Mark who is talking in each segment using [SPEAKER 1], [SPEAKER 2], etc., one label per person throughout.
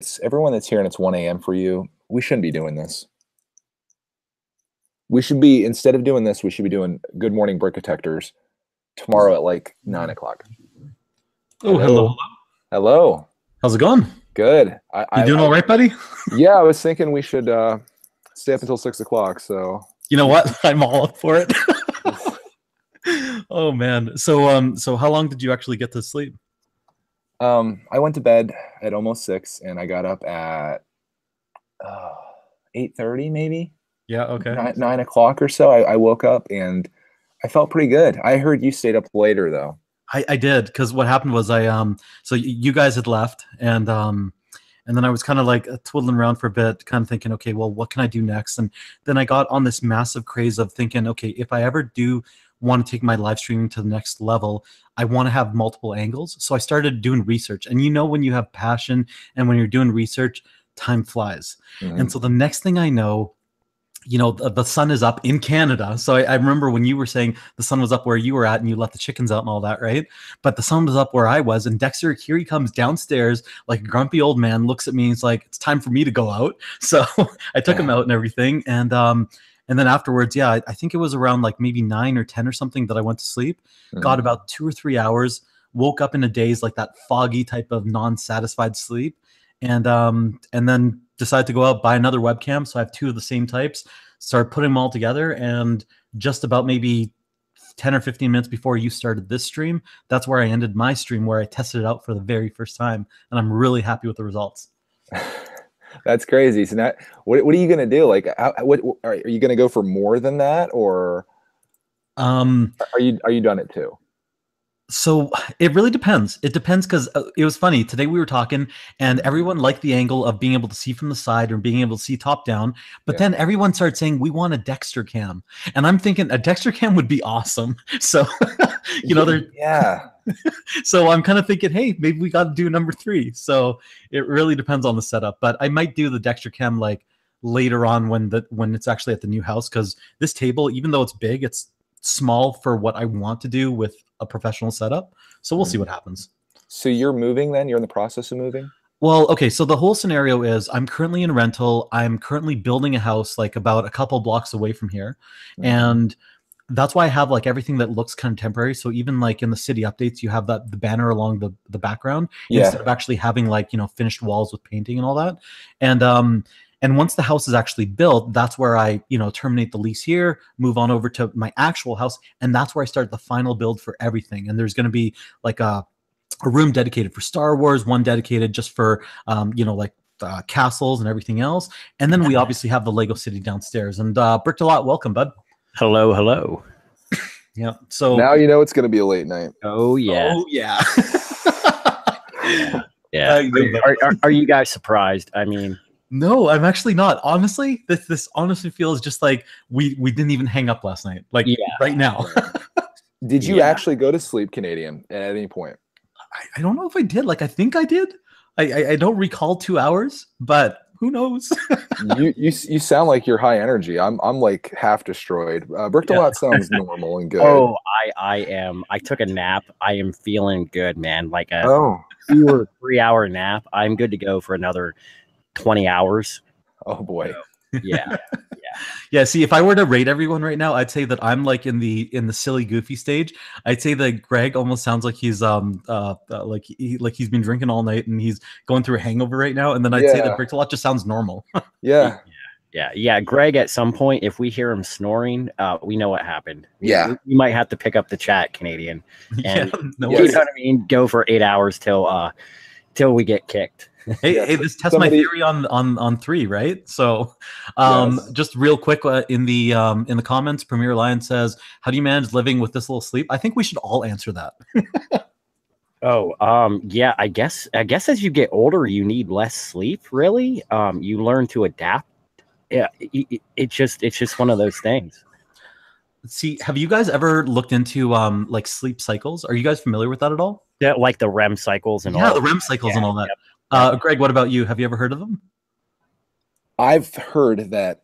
[SPEAKER 1] It's everyone that's here and it's 1 a.m. for you. We shouldn't be doing this. We should be, instead of doing this, we should be doing Good Morning Brick Detectors tomorrow at like 9 o'clock.
[SPEAKER 2] Oh, hello.
[SPEAKER 1] Hello.
[SPEAKER 2] How's it going?
[SPEAKER 1] Good.
[SPEAKER 2] You doing all right, buddy?
[SPEAKER 1] Yeah, I was thinking we should stay up until 6 o'clock. So
[SPEAKER 2] you know what? I'm all up for it. Oh man. So how long did you actually get to sleep?
[SPEAKER 1] I went to bed at almost 6 and I got up at 8:30 maybe.
[SPEAKER 2] Yeah, okay.
[SPEAKER 1] 9 o'clock or so. I woke up and I felt pretty good. I heard you stayed up later though.
[SPEAKER 2] I did, because what happened was so you guys had left, and then I was kind of like twiddling around for a bit, kind of thinking, okay, well, what can I do next? And then I got on this massive craze of thinking, okay, if I ever do want to take my live streaming to the next level, I want to have multiple angles. So I started doing research, and when you have passion and when you're doing research, time flies.
[SPEAKER 1] Mm-hmm.
[SPEAKER 2] And so the next thing I know, the sun is up in Canada. So I remember when you were saying the sun was up where you were at and you let the chickens out and all that, right? But the sun was up where I was, and Dexter, here he comes downstairs like a grumpy old man, looks at me and he's like, it's time for me to go out. So I took him out and everything. And then afterwards, yeah, I think it was around like maybe 9 or 10 or something that I went to sleep, got about 2 or 3 hours, woke up in a daze, like that foggy type of non-satisfied sleep. And then decided to go out, buy another webcam. So I have 2 of the same types, started putting them all together. And just about maybe 10 or 15 minutes before you started this stream, that's where I ended my stream, where I tested it out for the very first time. And I'm really happy with the results.
[SPEAKER 1] That's crazy. So now, what are you going to do? Like, what are you going to go for more than that, or are you done it too?
[SPEAKER 2] So it really depends. It depends, because it was funny. Today we were talking and everyone liked the angle of being able to see from the side or being able to see top down. But then everyone started saying, we want a Dexter cam. And I'm thinking a Dexter cam would be awesome. So,
[SPEAKER 1] yeah.
[SPEAKER 2] So I'm kind of thinking, hey, maybe we got to do number 3. So it really depends on the setup. But I might do the Dexter cam like later on when it's actually at the new house, because this table, even though it's big, it's small for what I want to do with a professional setup. So we'll see what happens.
[SPEAKER 1] So you're moving then? You're in the process of moving?
[SPEAKER 2] Well, okay. So the whole scenario is I'm currently in rental. I'm currently building a house like about a couple blocks away from here. And that's why I have like everything that looks kind of temporary. So even like in the city updates, you have the banner along the background instead of actually having like, finished walls with painting and all that. And once the house is actually built, that's where I, terminate the lease here, move on over to my actual house. And that's where I start the final build for everything. And there's going to be like a room dedicated for Star Wars, one dedicated just for, castles and everything else. And then we obviously have the Lego City downstairs. And Bricked a Lot, welcome, bud.
[SPEAKER 3] Hello, hello.
[SPEAKER 2] Yeah. So
[SPEAKER 1] now you know it's going to be a late night.
[SPEAKER 3] Oh, yeah.
[SPEAKER 2] Oh, yeah.
[SPEAKER 3] Yeah. Are you guys surprised? I mean...
[SPEAKER 2] No, I'm actually not. Honestly, this honestly feels just like we didn't even hang up last night. Like right now.
[SPEAKER 1] Did you actually go to sleep, Canadian, at any point?
[SPEAKER 2] I don't know if I did. Like, I think I did. I don't recall 2 hours, but who knows?
[SPEAKER 1] you sound like you're high energy. I'm like half destroyed. Bricked a Lot sounds normal and good.
[SPEAKER 3] Oh, I am. I took a nap. I am feeling good, man. Like a 2 or 3 hour nap. I'm good to go for another 20 hours.
[SPEAKER 1] Oh boy.
[SPEAKER 2] Yeah. See, if I were to rate everyone right now, I'd say that I'm like in the silly goofy stage. I'd say that Greg almost sounds like he's like he's been drinking all night and he's going through a hangover right now. And then I'd say that Bricked a Lot just sounds normal.
[SPEAKER 1] Yeah.
[SPEAKER 3] Greg, at some point, if we hear him snoring, we know what happened.
[SPEAKER 1] Yeah.
[SPEAKER 3] We might have to pick up the chat, Canadian. And you know
[SPEAKER 2] worries.
[SPEAKER 3] what I mean? Go for 8 hours till we get kicked.
[SPEAKER 2] Hey, this tests my theory on 3, right? So, just real quick in the comments, Premier Lion says, "How do you manage living with this little sleep?" I think we should all answer that.
[SPEAKER 3] Yeah. I guess as you get older, you need less sleep. Really, you learn to adapt. Yeah, it's just one of those things.
[SPEAKER 2] See, have you guys ever looked into like sleep cycles? Are you guys familiar with that at all?
[SPEAKER 3] Yeah, like the REM cycles and all.
[SPEAKER 2] Yeah, the REM cycles and all that. Greg, what about you? Have you ever heard of them?
[SPEAKER 1] I've heard that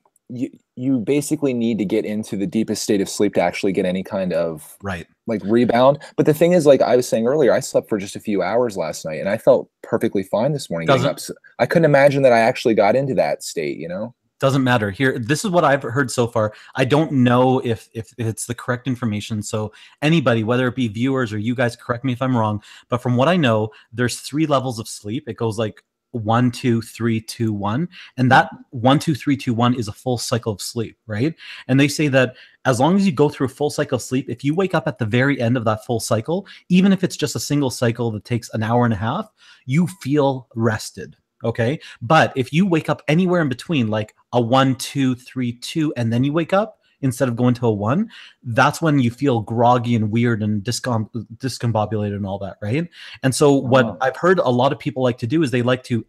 [SPEAKER 1] you basically need to get into the deepest state of sleep to actually get any kind of
[SPEAKER 2] right
[SPEAKER 1] like rebound. But the thing is, like I was saying earlier, I slept for just a few hours last night and I felt perfectly fine this morning getting up. So I couldn't imagine that I actually got into that state, you know?
[SPEAKER 2] Doesn't matter here. This is what I've heard so far. I don't know if it's the correct information. So anybody, whether it be viewers or you guys, correct me if I'm wrong. But from what I know, there's 3 levels of sleep. It goes like 1, 2, 3, 2, 1, and that 1, 2, 3, 2, 1 is a full cycle of sleep, right? And they say that as long as you go through a full cycle of sleep, if you wake up at the very end of that full cycle, even if it's just a single cycle that takes an hour and a half, you feel rested. Okay. But if you wake up anywhere in between, like a 1, 2, 3, 2, and then you wake up instead of going to a 1, that's when you feel groggy and weird and discombobulated and all that. Right. And so what I've heard a lot of people like to do is they like to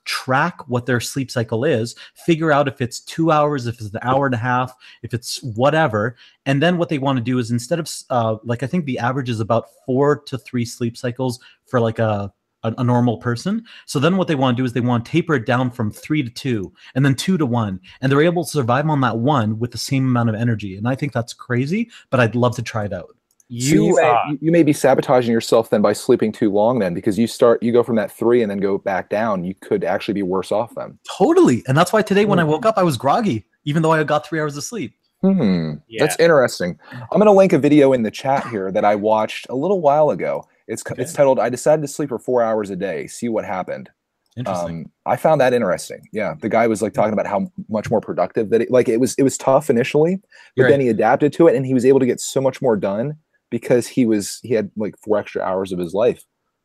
[SPEAKER 2] track what their sleep cycle is, figure out if it's 2 hours, if it's an hour and a half, if it's whatever. And then what they want to do is instead of like, I think the average is about 4 to 3 sleep cycles for like a normal person. So then what they want to do is they want to taper it down from 3 to 2 and then 2 to 1. And they're able to survive on that 1 with the same amount of energy. And I think that's crazy, but I'd love to try it out.
[SPEAKER 1] You may be sabotaging yourself then by sleeping too long then, because you go from that 3 and then go back down. You could actually be worse off then.
[SPEAKER 2] Totally. And that's why today when I woke up, I was groggy, even though I got 3 hours of sleep.
[SPEAKER 1] Yeah. That's interesting. I'm going to link a video in the chat here that I watched a little while ago. It's titled, I decided to sleep for 4 hours a day. See what happened.
[SPEAKER 2] Interesting.
[SPEAKER 1] I found that interesting. Yeah. The guy was like talking about how much more productive that it was tough initially, but then he adapted to it and he was able to get so much more done because he had like 4 extra hours of his life.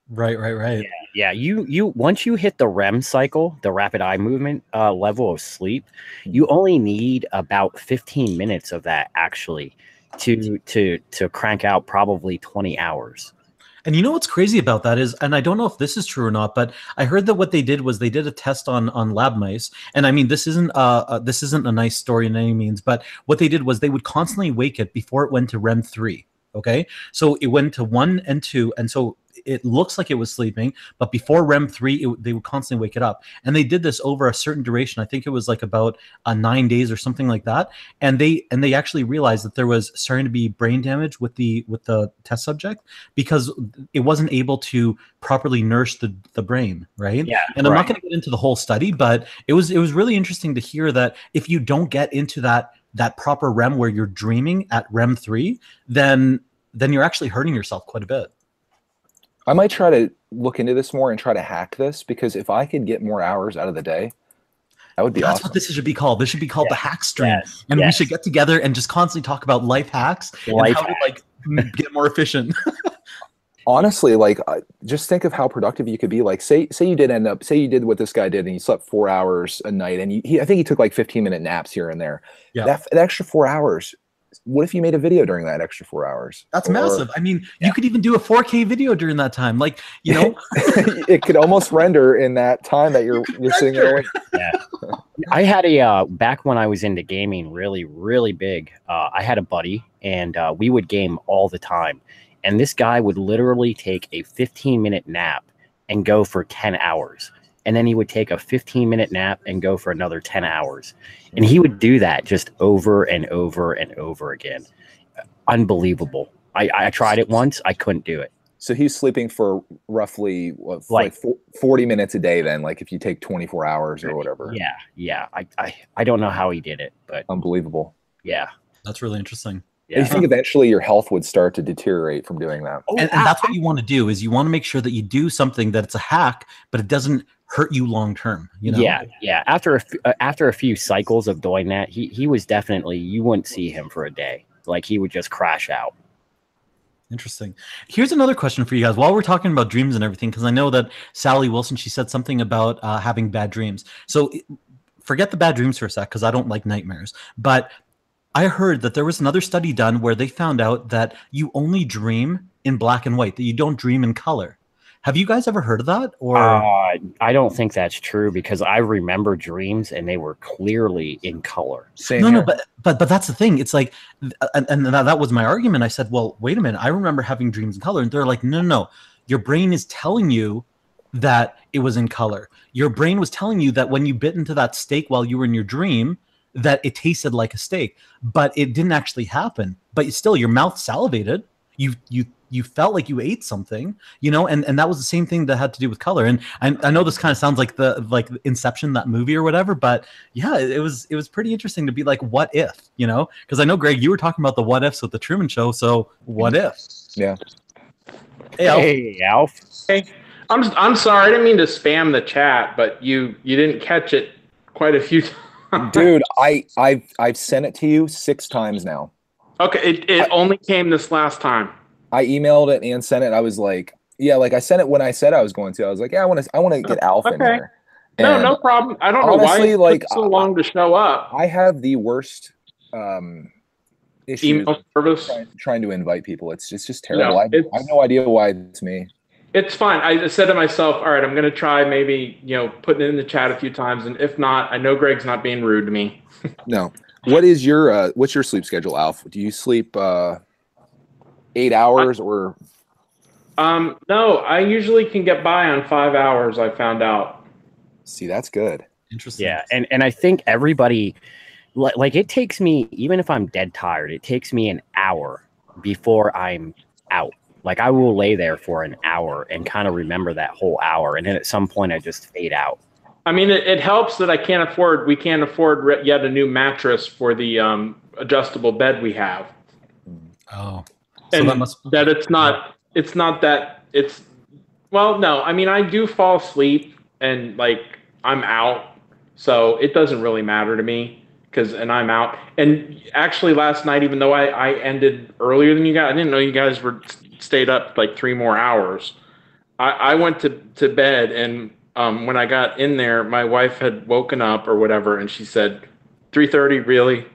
[SPEAKER 2] Right.
[SPEAKER 3] Yeah. You once you hit the REM cycle, the rapid eye movement level of sleep, you only need about 15 minutes of that actually to crank out probably 20 hours.
[SPEAKER 2] And you know what's crazy about that is, and I don't know if this is true or not, but I heard that what they did was they did a test on lab mice. And I mean, this isn't a nice story in any means, but what they did was they would constantly wake it before it went to REM 3. Okay. So it went to 1 and 2. And so it looks like it was sleeping, but before REM 3, they would constantly wake it up. And they did this over a certain duration. I think it was like about 9 days or something like that. And they actually realized that there was starting to be brain damage with the test subject because it wasn't able to properly nourish the brain, right?
[SPEAKER 3] Yeah.
[SPEAKER 2] And I'm not going to get into the whole study, but it was really interesting to hear that if you don't get into that proper REM where you're dreaming at REM 3, then you're actually hurting yourself quite a bit.
[SPEAKER 1] I might try to look into this more and try to hack this, because if I could get more hours out of the day, that would be awesome.
[SPEAKER 2] That's what this should be called. This should be called the hack stream. And we should get together and just constantly talk about life hacks and how to like get more efficient.
[SPEAKER 1] Honestly, like just think of how productive you could be. Like say you did what this guy did and you slept 4 hours a night and I think he took like 15-minute naps here and there. Yeah. That extra 4 hours. What if you made a video during that extra 4 hours?
[SPEAKER 2] That's massive. I mean, you could even do a 4K video during that time. Like, you know,
[SPEAKER 1] it could almost render in that time that you're sitting there.
[SPEAKER 3] Yeah. I had a back when I was into gaming really, really big. I had a buddy and we would game all the time. And this guy would literally take a 15-minute nap and go for 10 hours. And then he would take a 15-minute nap and go for another 10 hours. And he would do that just over and over and over again. Unbelievable. I tried it once. I couldn't do it.
[SPEAKER 1] So he's sleeping for roughly like 40 minutes a day then, like if you take 24 hours or whatever.
[SPEAKER 3] Yeah. I don't know how he did it, but
[SPEAKER 1] unbelievable.
[SPEAKER 3] Yeah.
[SPEAKER 2] That's really interesting.
[SPEAKER 1] Yeah. You think eventually your health would start to deteriorate from doing that.
[SPEAKER 2] And that's what you want to do, is you want to make sure that you do something that it's a hack, but it doesn't hurt you long term. You know?
[SPEAKER 3] Yeah. After a few cycles of doing that, he was definitely, you wouldn't see him for a day. Like he would just crash out.
[SPEAKER 2] Interesting. Here's another question for you guys. While we're talking about dreams and everything, because I know that Sally Wilson, she said something about having bad dreams. So forget the bad dreams for a sec, because I don't like nightmares. But I heard that there was another study done where they found out that you only dream in black and white, that you don't dream in color. Have you guys ever heard of that? Or
[SPEAKER 3] I don't think that's true, because I remember dreams and they were clearly in color.
[SPEAKER 2] No, but that's the thing. It's like, and that was my argument. I said, well, wait a minute. I remember having dreams in color. And they're like, no. Your brain is telling you that it was in color. Your brain was telling you that when you bit into that steak while you were in your dream, that it tasted like a steak, but it didn't actually happen. But still, your mouth salivated. You felt like you ate something, you know, and that was the same thing that had to do with color. And I know this kind of sounds like the Inception, that movie or whatever, but yeah, it was pretty interesting to be like, what if, you know? Because I know, Greg, you were talking about the what ifs with the Truman Show. So what if?
[SPEAKER 1] Yeah.
[SPEAKER 3] Hey, Alf.
[SPEAKER 4] Hey, I'm sorry. I didn't mean to spam the chat, but you didn't catch it quite a few times.
[SPEAKER 1] Dude, I've sent it to you 6 times now.
[SPEAKER 4] Okay, it only came this last time.
[SPEAKER 1] I emailed it and sent it. I was like, yeah, like I sent it when I said I was going to. I was like, yeah, I want to get Alf in here. And
[SPEAKER 4] no problem. I don't know why it took so long to show up.
[SPEAKER 1] I have the worst issues
[SPEAKER 4] email service
[SPEAKER 1] trying to invite people. It's just terrible.
[SPEAKER 4] No,
[SPEAKER 1] I have no idea why it's me.
[SPEAKER 4] It's fine. I said to myself, all right, I'm going to try maybe, putting it in the chat a few times. And if not, I know Greg's not being rude to me.
[SPEAKER 1] No. What's your sleep schedule, Alf? Do you sleep 8 hours or?
[SPEAKER 4] No, I usually can get by on 5 hours. I found out.
[SPEAKER 1] See, that's good.
[SPEAKER 2] Interesting.
[SPEAKER 3] Yeah. And I think everybody, like it takes me, even if I'm dead tired, it takes me an hour before I'm out. Like I will lay there for an hour and kind of remember that whole hour. And then at some point I just fade out.
[SPEAKER 4] I mean, it helps that we can't afford yet a new mattress for the adjustable bed we have.
[SPEAKER 2] Oh, so
[SPEAKER 4] and no, I mean, I do fall asleep and like I'm out. So it doesn't really matter to me and I'm out. And actually last night, even though I ended earlier than you guys, I didn't know you guys stayed up like 3 more hours. I went to bed and when I got in there, my wife had woken up or whatever, and she said, 3:30, really?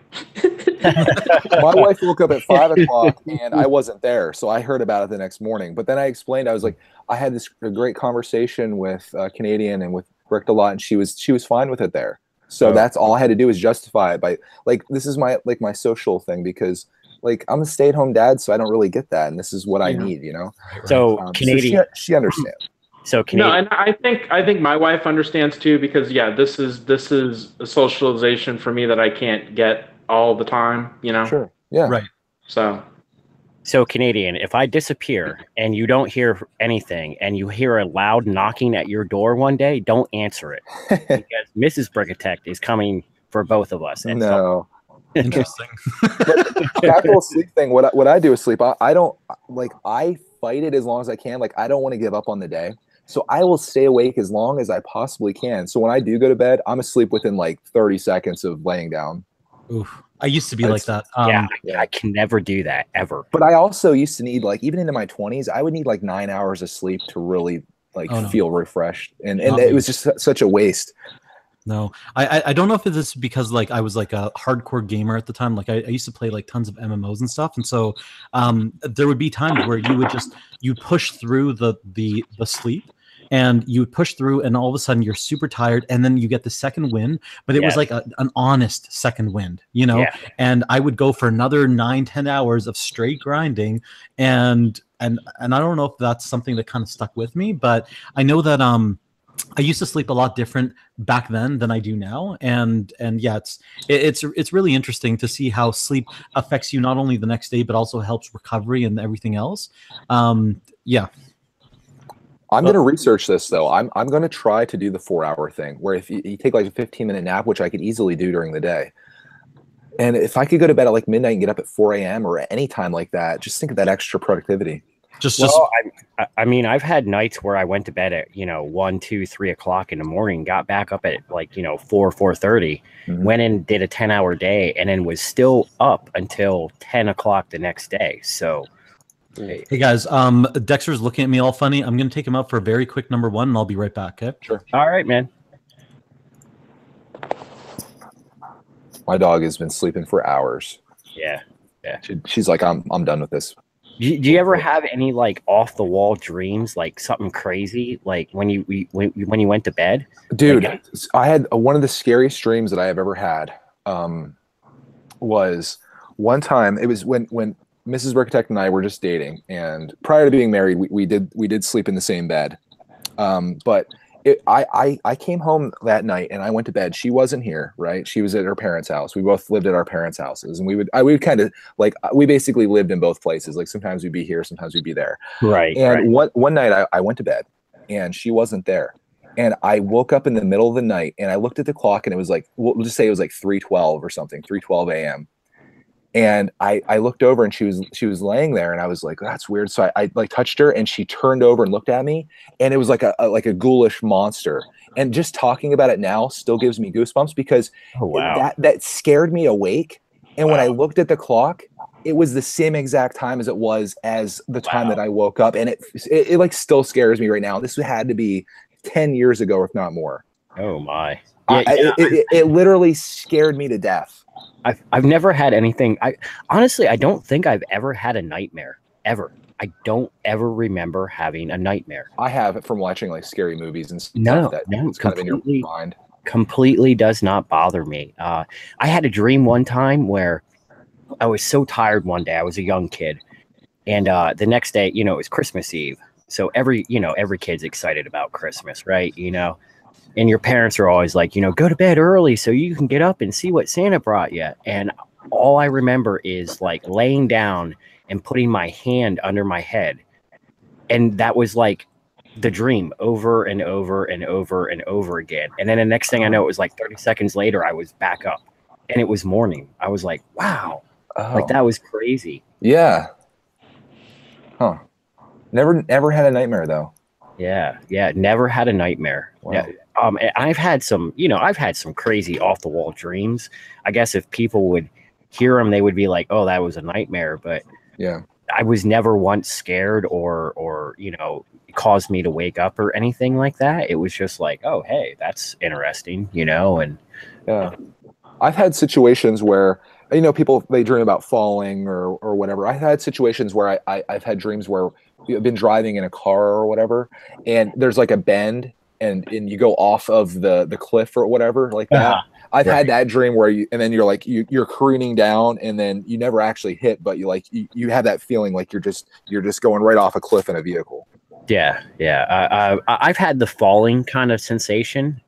[SPEAKER 1] My wife woke up at 5 o'clock, and I wasn't there, so I heard about it the next morning. But then I explained, I was like, I had a great conversation with Canadian and with Rick a lot, and she was fine with it there. So that's all I had to do is justify it by like, this is my social thing because like I'm a stay-at-home dad, so I don't really get that, and this is what I need, you know.
[SPEAKER 3] So Canadian,
[SPEAKER 1] so she understands.
[SPEAKER 3] So Canadian.
[SPEAKER 4] No, and I think my wife understands too because this is a socialization for me that I can't get all the time, you know.
[SPEAKER 1] Sure. Yeah.
[SPEAKER 2] Right.
[SPEAKER 3] So Canadian, if I disappear and you don't hear anything and you hear a loud knocking at your door one day, don't answer it because Mrs. Brickatect is coming for both of us.
[SPEAKER 1] No.
[SPEAKER 2] Interesting.
[SPEAKER 1] But the actual sleep thing, what I do with sleep, I don't like, I fight it as long as I can. Like I don't want to give up on the day. So I will stay awake as long as I possibly can. So when I do go to bed, I'm asleep within like 30 seconds of laying down.
[SPEAKER 2] Oof. I used to be like that.
[SPEAKER 3] I can never do that ever.
[SPEAKER 1] But I also used to need like, even into my 20s, I would need like 9 hours of sleep to really like feel refreshed. And it was just such a waste.
[SPEAKER 2] No, I don't know if it's because like I was like a hardcore gamer at the time. Like I used to play like tons of MMOs and stuff, and so there would be times where you push through the sleep, and you would push through, and all of a sudden you're super tired, and then you get the second wind, but it was like an honest second wind, you know. Yeah. And I would go for another 9-10 hours of straight grinding, and I don't know if that's something that kind of stuck with me, but I know that I used to sleep a lot different back then than I do now, and yeah, it's really interesting to see how sleep affects you not only the next day but also helps recovery and everything else. Yeah,
[SPEAKER 1] I'm going to research this though. I'm going to try to do the 4-hour thing, where if you take like a 15-minute nap, which I could easily do during the day, and if I could go to bed at like midnight and get up at 4 a.m. or any time like that, just think of that extra productivity.
[SPEAKER 3] I mean, I've had nights where I went to bed at 1, 2, 3 o'clock in the morning, got back up at like 4:30, went and did a 10-hour day, and then was still up until 10 o'clock the next day. So,
[SPEAKER 2] hey guys, Dexter's looking at me all funny. I'm gonna take him out for a very quick number one, and I'll be right back. Okay?
[SPEAKER 1] Sure.
[SPEAKER 3] All right, man.
[SPEAKER 1] My dog has been sleeping for hours.
[SPEAKER 3] Yeah.
[SPEAKER 1] She's like, I'm done with this.
[SPEAKER 3] Do you ever have any like off the wall dreams, like something crazy, like when you went to bed?
[SPEAKER 1] Dude,
[SPEAKER 3] like,
[SPEAKER 1] I had one of the scariest dreams that I have ever had. Was one time, it was when Mrs. Brickatect and I were just dating, and prior to being married, we did sleep in the same bed. But I came home that night and I went to bed. She wasn't here, right? She was at her parents' house. We both lived at our parents' houses, and we would kind of like, we basically lived in both places. Like sometimes we'd be here, sometimes we'd be there.
[SPEAKER 3] Right.
[SPEAKER 1] And one night I went to bed and she wasn't there. And I woke up in the middle of the night and I looked at the clock and it was like, we'll just say it was like 3:12 or something, 3:12 a.m. And I looked over and she was laying there and I was like, that's weird. So I like touched her and she turned over and looked at me and it was like a ghoulish monster. And just talking about it now still gives me goosebumps because that scared me awake. And when I looked at the clock, it was the same exact time as it was as the time that I woke up. And it like still scares me right now. This had to be 10 years ago, if not more.
[SPEAKER 3] Oh my.
[SPEAKER 1] It literally scared me to death.
[SPEAKER 3] I've never had anything. Honestly, I don't think I've ever had a nightmare ever. I don't ever remember having a nightmare.
[SPEAKER 1] I have it from watching like scary movies and stuff.
[SPEAKER 3] No,
[SPEAKER 1] it's kind of in your mind.
[SPEAKER 3] Completely does not bother me. I had a dream one time where I was so tired one day. I was a young kid, and the next day, it was Christmas Eve. So every kid's excited about Christmas, right? And your parents are always like, go to bed early so you can get up and see what Santa brought you. And all I remember is like laying down and putting my hand under my head. And that was like the dream over and over and over and over again. And then the next thing I know, it was like 30 seconds later, I was back up and it was morning. I was like, wow, like that was crazy.
[SPEAKER 1] Yeah. Huh. Never had a nightmare though.
[SPEAKER 3] Yeah. Never had a nightmare.
[SPEAKER 1] Wow.
[SPEAKER 3] Yeah. I've had some crazy off the wall dreams. I guess if people would hear them, they would be like, oh, that was a nightmare. But
[SPEAKER 1] yeah,
[SPEAKER 3] I was never once scared or caused me to wake up or anything like that. It was just like, oh, hey, that's interesting, and
[SPEAKER 1] yeah. I've had situations where, people, they dream about falling or whatever. I've had situations where I've had dreams where I've been driving in a car or whatever, and there's like a bend and you go off of the cliff or whatever like that. I've had that dream where you're like, you're careening down and then you never actually hit, but you have that feeling like you're just going right off a cliff in a vehicle.
[SPEAKER 3] Yeah. I've had the falling kind of sensation.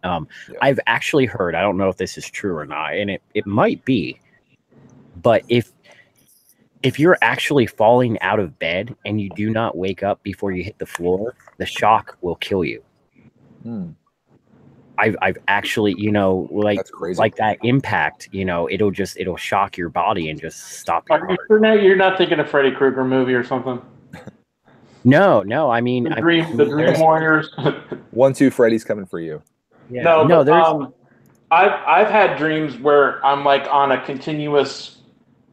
[SPEAKER 3] I've actually heard, I don't know if this is true or not, and it might be, but if you're actually falling out of bed and you do not wake up before you hit the floor, the shock will kill you. I've actually, like that impact, it'll shock your body and just stop your heart.
[SPEAKER 4] You're not thinking of Freddy Krueger movie or something?
[SPEAKER 3] No. I mean,
[SPEAKER 4] the Dream Warriors.
[SPEAKER 1] 1, 2, Freddy's coming for you.
[SPEAKER 3] Yeah.
[SPEAKER 4] No, there's. I've had dreams where I'm like on a continuous,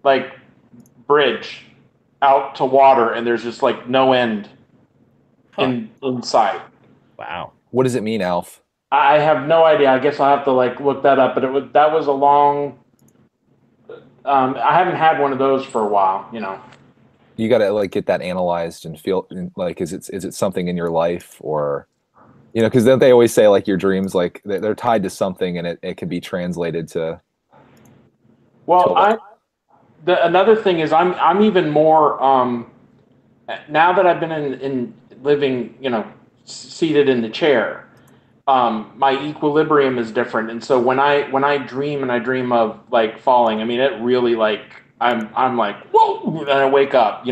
[SPEAKER 4] like, bridge out to water, and there's just like no end in sight.
[SPEAKER 3] Wow.
[SPEAKER 1] What does it mean, Alf?
[SPEAKER 4] I have no idea. I guess I'll have to like look that up. But that was a long. I haven't had one of those for a while.
[SPEAKER 1] You got to like get that analyzed and feel like, is it something in your life, or because then they always say like your dreams, like they're tied to something and it can be translated to.
[SPEAKER 4] Well, another thing is I'm even more now that I've been in living, seated in the chair. My equilibrium is different, and so when I dream and I dream of like falling, I mean it really like I'm like whoa, and I wake up,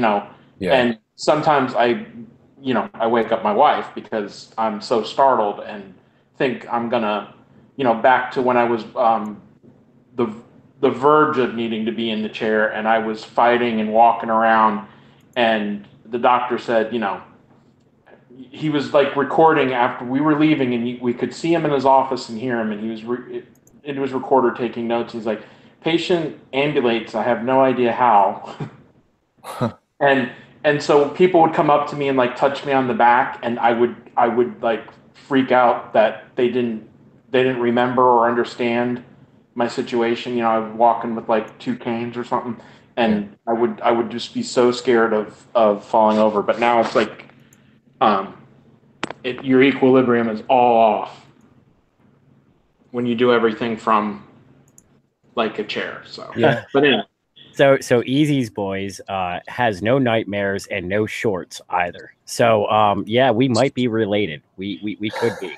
[SPEAKER 4] and sometimes I wake up my wife because I'm so startled and think I'm gonna, back to when I was the verge of needing to be in the chair, and I was fighting and walking around, and the doctor said, he was like recording after we were leaving, and we could see him in his office and hear him, and he was into his recorder taking notes. He's like, patient ambulates, I have no idea how. and so people would come up to me and like touch me on the back, and I would like freak out that they didn't remember or understand my situation. I was walking with like 2 canes or something, and I would just be so scared of falling over. But now it's like your equilibrium is all off when you do everything from like a chair. So
[SPEAKER 1] yeah.
[SPEAKER 4] But anyway.
[SPEAKER 3] So Easy's boys has no nightmares and no shorts either. So yeah, we might be related. We could be.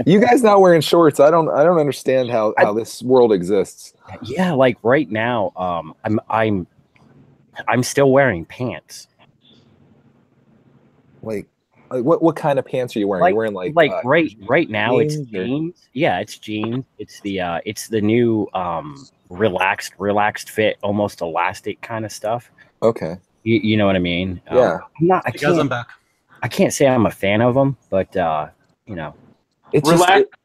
[SPEAKER 1] You guys not wearing shorts? I don't understand how this world exists.
[SPEAKER 3] Yeah, like right now, I'm still wearing pants.
[SPEAKER 1] Like what kind of pants are you wearing? You're wearing
[SPEAKER 3] right now it's
[SPEAKER 1] jeans or-
[SPEAKER 3] jeans. Yeah, it's jeans. It's the new relaxed fit, almost elastic kind of stuff.
[SPEAKER 1] Okay.
[SPEAKER 3] You know what I mean?
[SPEAKER 1] Yeah.
[SPEAKER 2] I'm back.
[SPEAKER 3] I can't say I'm a fan of them, but you know,
[SPEAKER 1] It's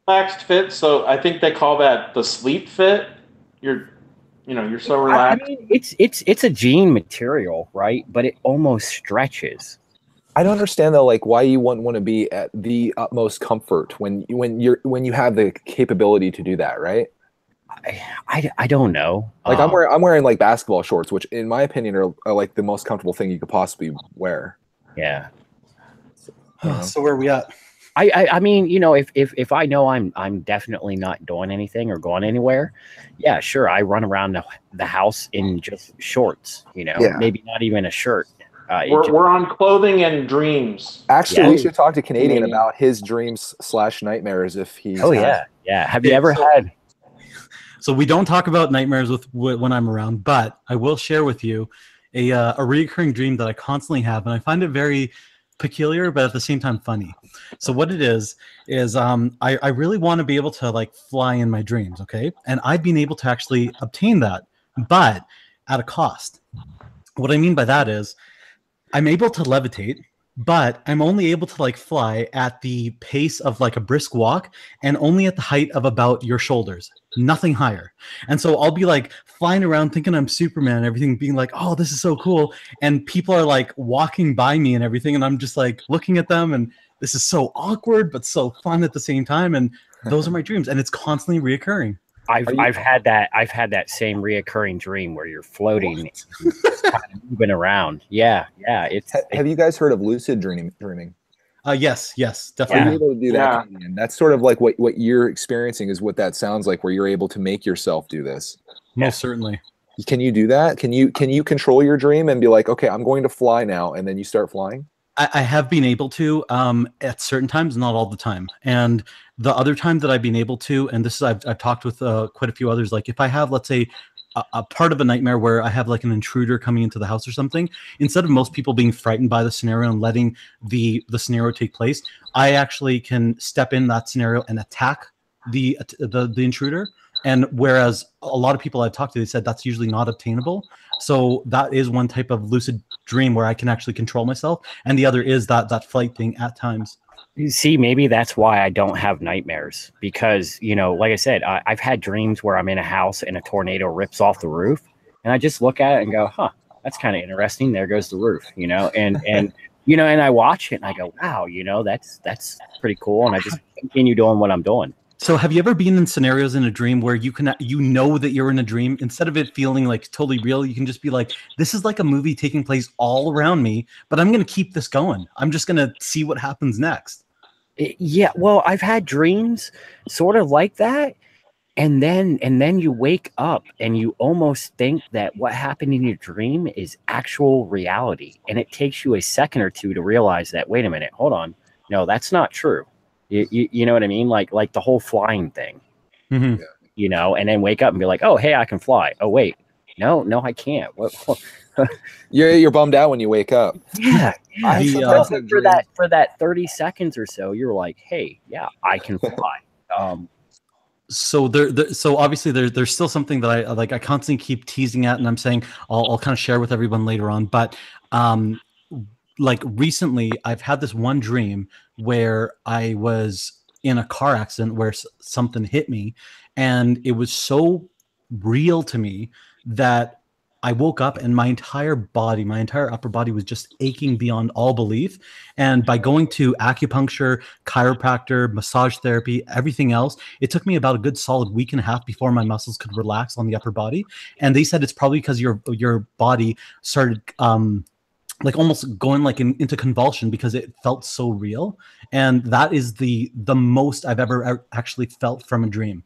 [SPEAKER 4] relaxed fit. So I think they call that the sleep fit. You're so relaxed.
[SPEAKER 3] I mean, it's a jean material, right? But it almost stretches.
[SPEAKER 1] I don't understand though, like why you wouldn't want to be at the utmost comfort when you have the capability to do that, right?
[SPEAKER 3] I don't know.
[SPEAKER 1] Like I'm wearing like basketball shorts, which in my opinion are like the most comfortable thing you could possibly wear.
[SPEAKER 3] Yeah.
[SPEAKER 2] So where are we at?
[SPEAKER 3] I mean, you know, if I know I'm definitely not doing anything or going anywhere, yeah, sure. I run around the house in just shorts, you know, maybe not even a shirt.
[SPEAKER 4] We're on clothing and dreams.
[SPEAKER 1] Actually, we should talk to Canadian about his dreams / nightmares if he's.
[SPEAKER 3] Oh yeah. Have you ever had?
[SPEAKER 2] So we don't talk about nightmares when I'm around, but I will share with you a recurring dream that I constantly have, and I find it very peculiar, but at the same time funny. So what it is I really want to be able to like fly in my dreams, okay? And I've been able to actually obtain that, but at a cost. What I mean by that is I'm able to levitate, but I'm only able to like fly at the pace of like a brisk walk and only at the height of about your shoulders, nothing higher. And so I'll be like flying around thinking I'm Superman and everything, being like, oh, this is so cool. And people are like walking by me and everything. And I'm just like looking at them and this is so awkward, but so fun at the same time. And those are my dreams. And it's constantly reoccurring.
[SPEAKER 3] I've had that same reoccurring dream where you're floating, just kind of moving around. Yeah.
[SPEAKER 1] Have you guys heard of lucid dreaming?
[SPEAKER 2] Yes, definitely.
[SPEAKER 1] Are you able to do that? Yeah. That's sort of like what you're experiencing is what that sounds like, where you're able to make yourself do this.
[SPEAKER 2] Most certainly.
[SPEAKER 1] Can you do that? Can you control your dream and be like, okay, I'm going to fly now, and then you start flying?
[SPEAKER 2] I have been able to at certain times, not all the time. And the other time that I've been able to, and this is I've talked with quite a few others, like if I have, let's say, a part of a nightmare where I have like an intruder coming into the house or something, instead of most people being frightened by the scenario and letting the scenario take place, I actually can step in that scenario and attack the intruder. And whereas a lot of people I've talked to, they said that's usually not obtainable. So that is one type of lucid dream where I can actually control myself. And the other is that flight thing at times.
[SPEAKER 3] You see, maybe that's why I don't have nightmares, because, you know, like I said, I've had dreams where I'm in a house and a tornado rips off the roof and I just look at it and go, huh, that's kind of interesting. There goes the roof, you know, and you know, and I watch it and I go, wow, you know, that's pretty cool. And I just continue doing what I'm doing.
[SPEAKER 2] So have you ever been in scenarios in a dream where you know that you're in a dream, instead of it feeling like totally real, you can just be like, this is like a movie taking place all around me, but I'm going to keep this going. I'm just going to see what happens next.
[SPEAKER 3] Yeah. Well, I've had dreams sort of like that. And then you wake up and you almost think that what happened in your dream is actual reality. And it takes you a second or two to realize that, wait a minute, hold on. No, that's not true. You know what I mean? Like the whole flying thing, you know, and then wake up and be like, oh, hey, I can fly. Oh, wait, no, I can't. What?
[SPEAKER 1] You're bummed out when you wake up.
[SPEAKER 3] Yeah. For that 30 seconds or so, you're like, hey, yeah, I can fly.
[SPEAKER 2] So so obviously there's still something that I like. I constantly keep teasing at, and I'm saying I'll kind of share with everyone later on. But like recently, I've had this one dream where I was in a car accident where something hit me, and it was so real to me that I woke up and my entire upper body was just aching beyond all belief. And by going to acupuncture, chiropractor, massage therapy, everything else, it took me about a good solid week and a half before my muscles could relax on the upper body. And they said it's probably because your body started like almost going like into convulsion because it felt so real. And that is the most I've ever actually felt from a dream.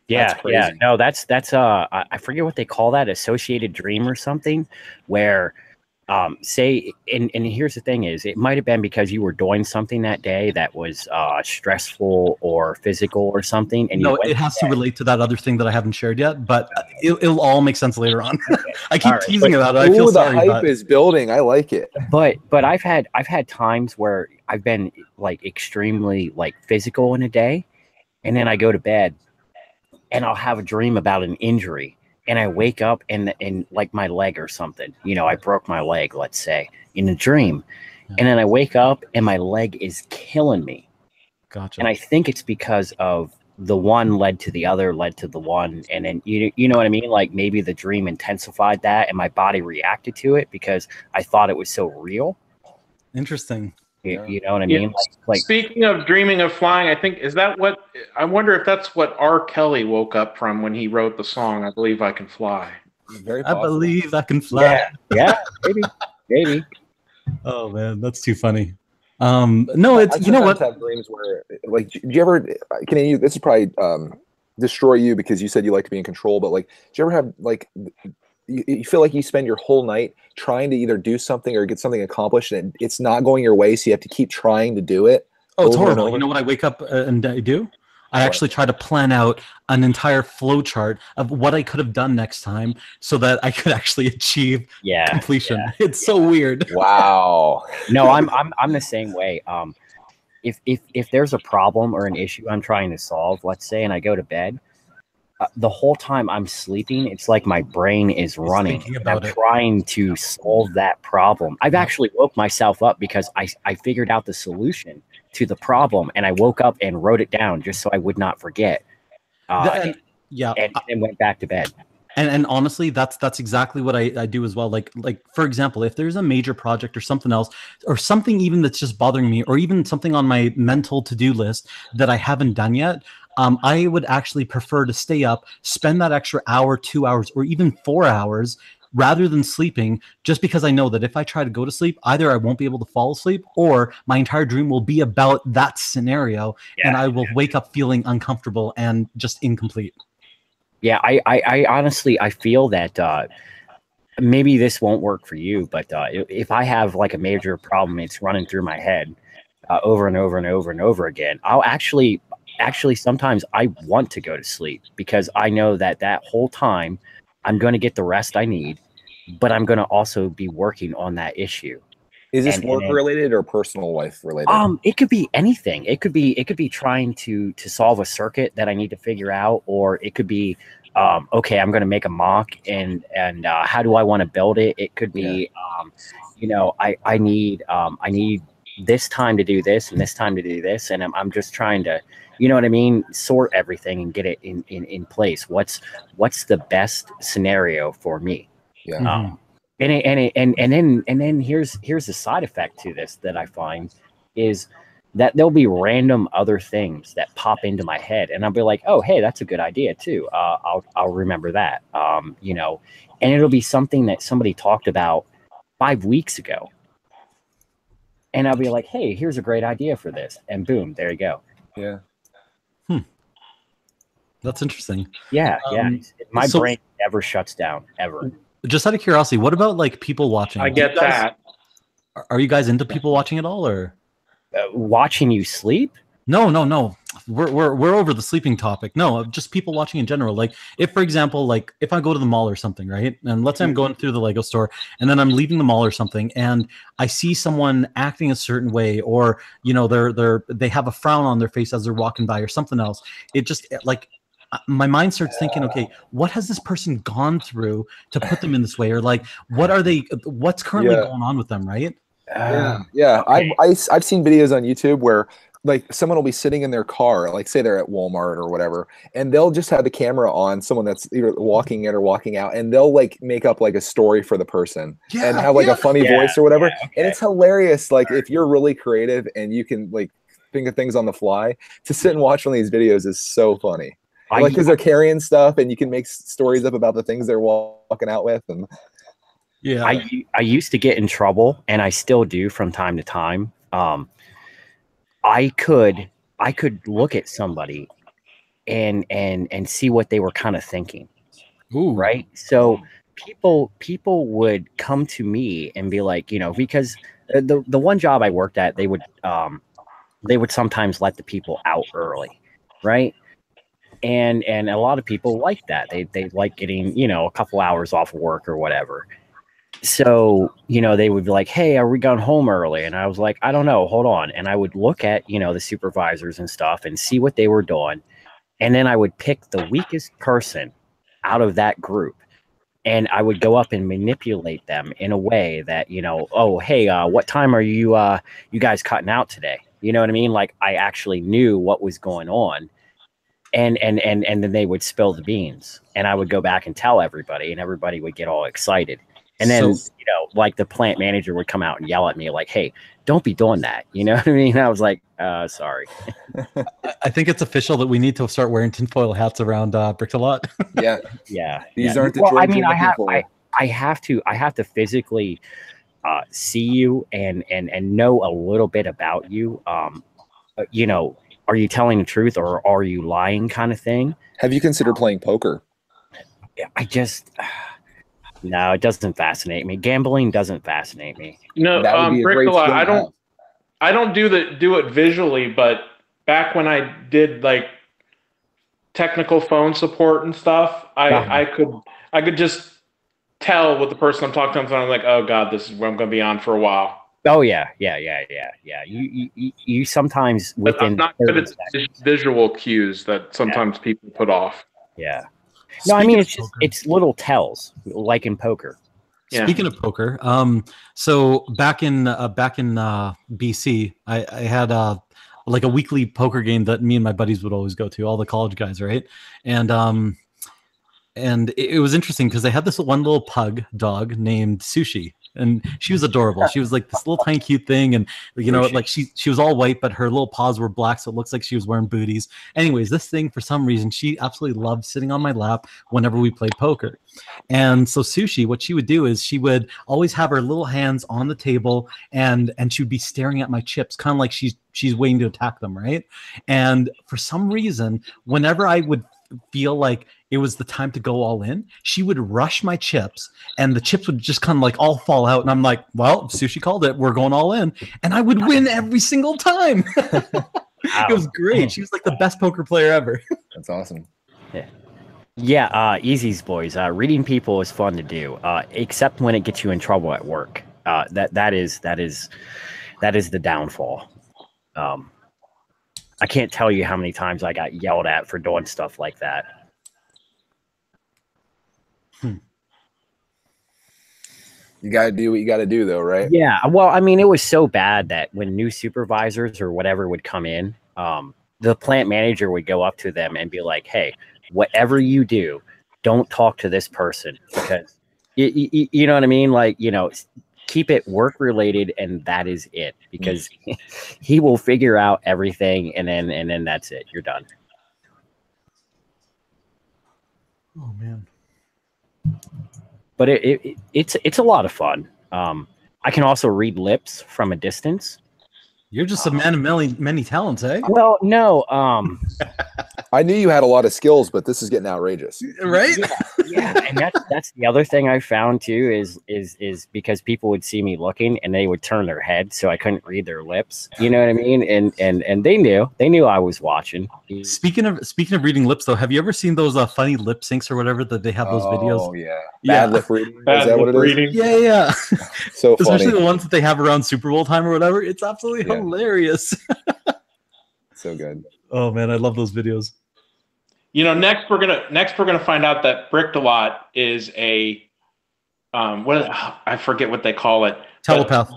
[SPEAKER 3] Yeah,
[SPEAKER 1] That's
[SPEAKER 3] yeah.
[SPEAKER 1] crazy.
[SPEAKER 3] No, that's I forget what they call that, associated dream or something, where say and here's the thing is it might have been because you were doing something that day that was stressful or physical or something, and you
[SPEAKER 2] No,
[SPEAKER 3] went
[SPEAKER 2] it
[SPEAKER 3] to
[SPEAKER 2] has to
[SPEAKER 3] bed.
[SPEAKER 2] relate to that other thing that I haven't shared yet, but it'll all make sense later on. I
[SPEAKER 3] All
[SPEAKER 2] keep
[SPEAKER 3] right,
[SPEAKER 2] teasing about it. I feel
[SPEAKER 1] Ooh, the
[SPEAKER 2] sorry,
[SPEAKER 1] hype
[SPEAKER 2] but
[SPEAKER 1] is building. I like it.
[SPEAKER 3] but I've had times where I've been like extremely like physical in a day, and then I go to bed and I'll have a dream about an injury, and I wake up and like my leg or something, I broke my leg, let's say, in a dream, and then I wake up and my leg is killing me, and
[SPEAKER 2] gotcha.
[SPEAKER 3] I think it's because of the one led to the other led to the one, and then you know what I mean, like maybe the dream intensified that and my body reacted to it because I thought it was so real.
[SPEAKER 2] Interesting.
[SPEAKER 3] You know what I
[SPEAKER 4] Yeah.
[SPEAKER 3] mean, like
[SPEAKER 4] Speaking of dreaming of flying, I think is that what I wonder if that's what R. Kelly woke up from when he wrote the song "I Believe I Can Fly."
[SPEAKER 1] Very
[SPEAKER 2] I
[SPEAKER 1] possible.
[SPEAKER 2] believe I can fly.
[SPEAKER 3] yeah, maybe.
[SPEAKER 2] Oh man, that's too funny. No,
[SPEAKER 1] I
[SPEAKER 2] it's you know
[SPEAKER 1] sometimes
[SPEAKER 2] what?
[SPEAKER 1] have dreams where, like, do you ever? Can you? This is probably destroy you because you said you like to be in control. But like, do you ever have like you feel like you spend your whole night trying to either do something or get something accomplished, and it's not going your way, so you have to keep trying to do it
[SPEAKER 2] Oh, it's
[SPEAKER 1] over and
[SPEAKER 2] horrible. You
[SPEAKER 1] over?
[SPEAKER 2] know what I wake up and I do? I
[SPEAKER 1] What?
[SPEAKER 2] actually try to plan out an entire flow chart of what I could have done next time so that I could actually achieve completion. It's so weird.
[SPEAKER 1] Wow.
[SPEAKER 3] No, I'm the same way. If there's a problem or an issue I'm trying to solve, let's say, and I go to bed, the whole time I'm sleeping, it's like my brain is running.
[SPEAKER 2] thinking
[SPEAKER 3] And I'm
[SPEAKER 2] about it.
[SPEAKER 3] trying to solve that problem. I've actually woke myself up because I figured out the solution to the problem, and I woke up and wrote it down just so I would not forget.
[SPEAKER 2] Yeah.
[SPEAKER 3] And went back to bed.
[SPEAKER 2] And honestly, that's exactly what I do as well. Like for example, if there's a major project or something else, or something even that's just bothering me, or even something on my mental to-do list that I haven't done yet, I would actually prefer to stay up, spend that extra hour, 2 hours, or even 4 hours rather than sleeping, just because I know that if I try to go to sleep, either I won't be able to fall asleep or my entire dream will be about that scenario, and I will wake up feeling uncomfortable and just incomplete.
[SPEAKER 3] Yeah, I honestly I feel that maybe this won't work for you, but if I have like a major problem, it's running through my head over and over and over and over again. I'll actually sometimes I want to go to sleep because I know that whole time I'm going to get the rest I need, but I'm going to also be working on that issue.
[SPEAKER 1] Is this work related or personal life related?
[SPEAKER 3] It could be anything. It could be trying to solve a circuit that I need to figure out, or it could be okay, I'm going to make a mock, and how do I want to build it? It could be I need this time to do this and this time to do this, and I'm just trying to, you know what I mean, sort everything and get it in place. What's the best scenario for me?
[SPEAKER 1] Yeah.
[SPEAKER 3] And then here's the side effect to this that I find is that there'll be random other things that pop into my head, and I'll be like, oh, hey, that's a good idea too. I'll remember that. And it'll be something that somebody talked about 5 weeks ago, and I'll be like, hey, here's a great idea for this, and boom, there you go.
[SPEAKER 1] Yeah.
[SPEAKER 2] That's interesting.
[SPEAKER 3] Yeah. My brain never shuts down ever.
[SPEAKER 2] Just out of curiosity, what about like people watching?
[SPEAKER 4] I get that.
[SPEAKER 2] Are you guys into people watching at all, or
[SPEAKER 3] watching you sleep?
[SPEAKER 2] No. We're over the sleeping topic. No, just people watching in general. Like if, for example, like if I go to the mall or something, right? And let's say I'm going through the Lego store and then I'm leaving the mall or something, and I see someone acting a certain way, or they have a frown on their face as they're walking by or something else. It just like my mind starts thinking, okay, what has this person gone through to put them in this way, or like what's currently going on with them, right?
[SPEAKER 1] Yeah. Okay. I've seen videos on YouTube where like someone will be sitting in their car, like say they're at Walmart or whatever, and they'll just have the camera on someone that's either walking in or walking out, and they'll like make up like a story for the person and have like a funny voice or whatever. Okay. And it's hilarious. Like if you're really creative and you can like think of things on the fly, to sit and watch one of these videos is so funny. Like because they're carrying stuff and you can make stories up about the things they're walking out with. And
[SPEAKER 3] yeah, I used to get in trouble, and I still do from time to time. I could look at somebody and see what they were kind of thinking.
[SPEAKER 2] Ooh.
[SPEAKER 3] Right. So people would come to me and be like, because the one job I worked at, they would sometimes let the people out early, right? And a lot of people like that. They like getting, a couple hours off of work or whatever. So, they would be like, hey, are we going home early? And I was like, I don't know, hold on. And I would look at, the supervisors and stuff and see what they were doing. And then I would pick the weakest person out of that group. And I would go up and manipulate them in a way that, oh, hey, what time are you guys cutting out today? You know what I mean? Like, I actually knew what was going on. And then they would spill the beans. And I would go back and tell everybody, and everybody would get all excited. And then, like the plant manager would come out and yell at me like, hey, don't be doing that. You know what I mean? I was like, sorry.
[SPEAKER 2] I think it's official that we need to start wearing tinfoil hats around Brick-a-Lot.
[SPEAKER 1] Yeah.
[SPEAKER 3] Yeah.
[SPEAKER 1] These aren't the
[SPEAKER 3] I have to physically see you and know a little bit about you. Are you telling the truth or are you lying kind of thing?
[SPEAKER 1] Have you considered playing poker?
[SPEAKER 3] No, it doesn't fascinate me. Gambling doesn't fascinate me.
[SPEAKER 4] No, Brick-a-Lot, I don't do it visually, but back when I did like technical phone support and stuff, I could just tell what the person I'm talking to, and I'm like, oh God, this is where I'm going to be on for a while.
[SPEAKER 3] Oh yeah. You sometimes within
[SPEAKER 4] not good at visual cues that sometimes people put off.
[SPEAKER 3] Yeah. No, I mean it's little tells, like in poker.
[SPEAKER 2] Yeah. Speaking of poker, so back in BC, I had like a weekly poker game that me and my buddies would always go to, all the college guys, right? And it was interesting because they had this one little pug dog named Sushi. And she was adorable. She was like this little tiny cute thing, and like she was all white, but her little paws were black, so it looks like she was wearing booties. Anyways, this thing, for some reason, she absolutely loved sitting on my lap whenever we played poker. And so Sushi, what she would do is she would always have her little hands on the table, and she would be staring at my chips, kind of like she's waiting to attack them, right? And for some reason, whenever I would feel like it was the time to go all in, she would rush my chips and the chips would just kind of like all fall out. And I'm like, well, Sushi called it. We're going all in. And I would win every single time. It was great. She was like the best poker player ever.
[SPEAKER 1] That's awesome.
[SPEAKER 3] Yeah. Easy's boys. Reading people is fun to do, except when it gets you in trouble at work. That is the downfall. I can't tell you how many times I got yelled at for doing stuff like that.
[SPEAKER 1] You got to do what you got to do, though, right?
[SPEAKER 3] Yeah. Well, I mean, it was so bad that when new supervisors or whatever would come in, the plant manager would go up to them and be like, hey, whatever you do, don't talk to this person because, you know what I mean? Like, keep it work related, and that is it, because he will figure out everything, and then that's it. You're done.
[SPEAKER 2] Oh man.
[SPEAKER 3] But it's a lot of fun. I can also read lips from a distance.
[SPEAKER 2] You're just a man of many talents, eh?
[SPEAKER 3] Well, no.
[SPEAKER 1] I knew you had a lot of skills, but this is getting outrageous,
[SPEAKER 2] right?
[SPEAKER 3] Yeah, and that's the other thing I found too is because people would see me looking and they would turn their head, so I couldn't read their lips. You know what I mean? And they knew I was watching.
[SPEAKER 2] Speaking of reading lips, though, have you ever seen those funny lip syncs or whatever that they have those videos?
[SPEAKER 1] Oh yeah, bad lip reading. Is that what it is?
[SPEAKER 2] Yeah.
[SPEAKER 1] So
[SPEAKER 2] especially
[SPEAKER 1] funny.
[SPEAKER 2] the ones that they have around Super Bowl time or whatever. It's absolutely hilarious.
[SPEAKER 1] So good.
[SPEAKER 2] Oh man, I love those videos.
[SPEAKER 4] Next we're gonna find out that Brick-a-Lot is a I forget what they call it.
[SPEAKER 2] Telepath.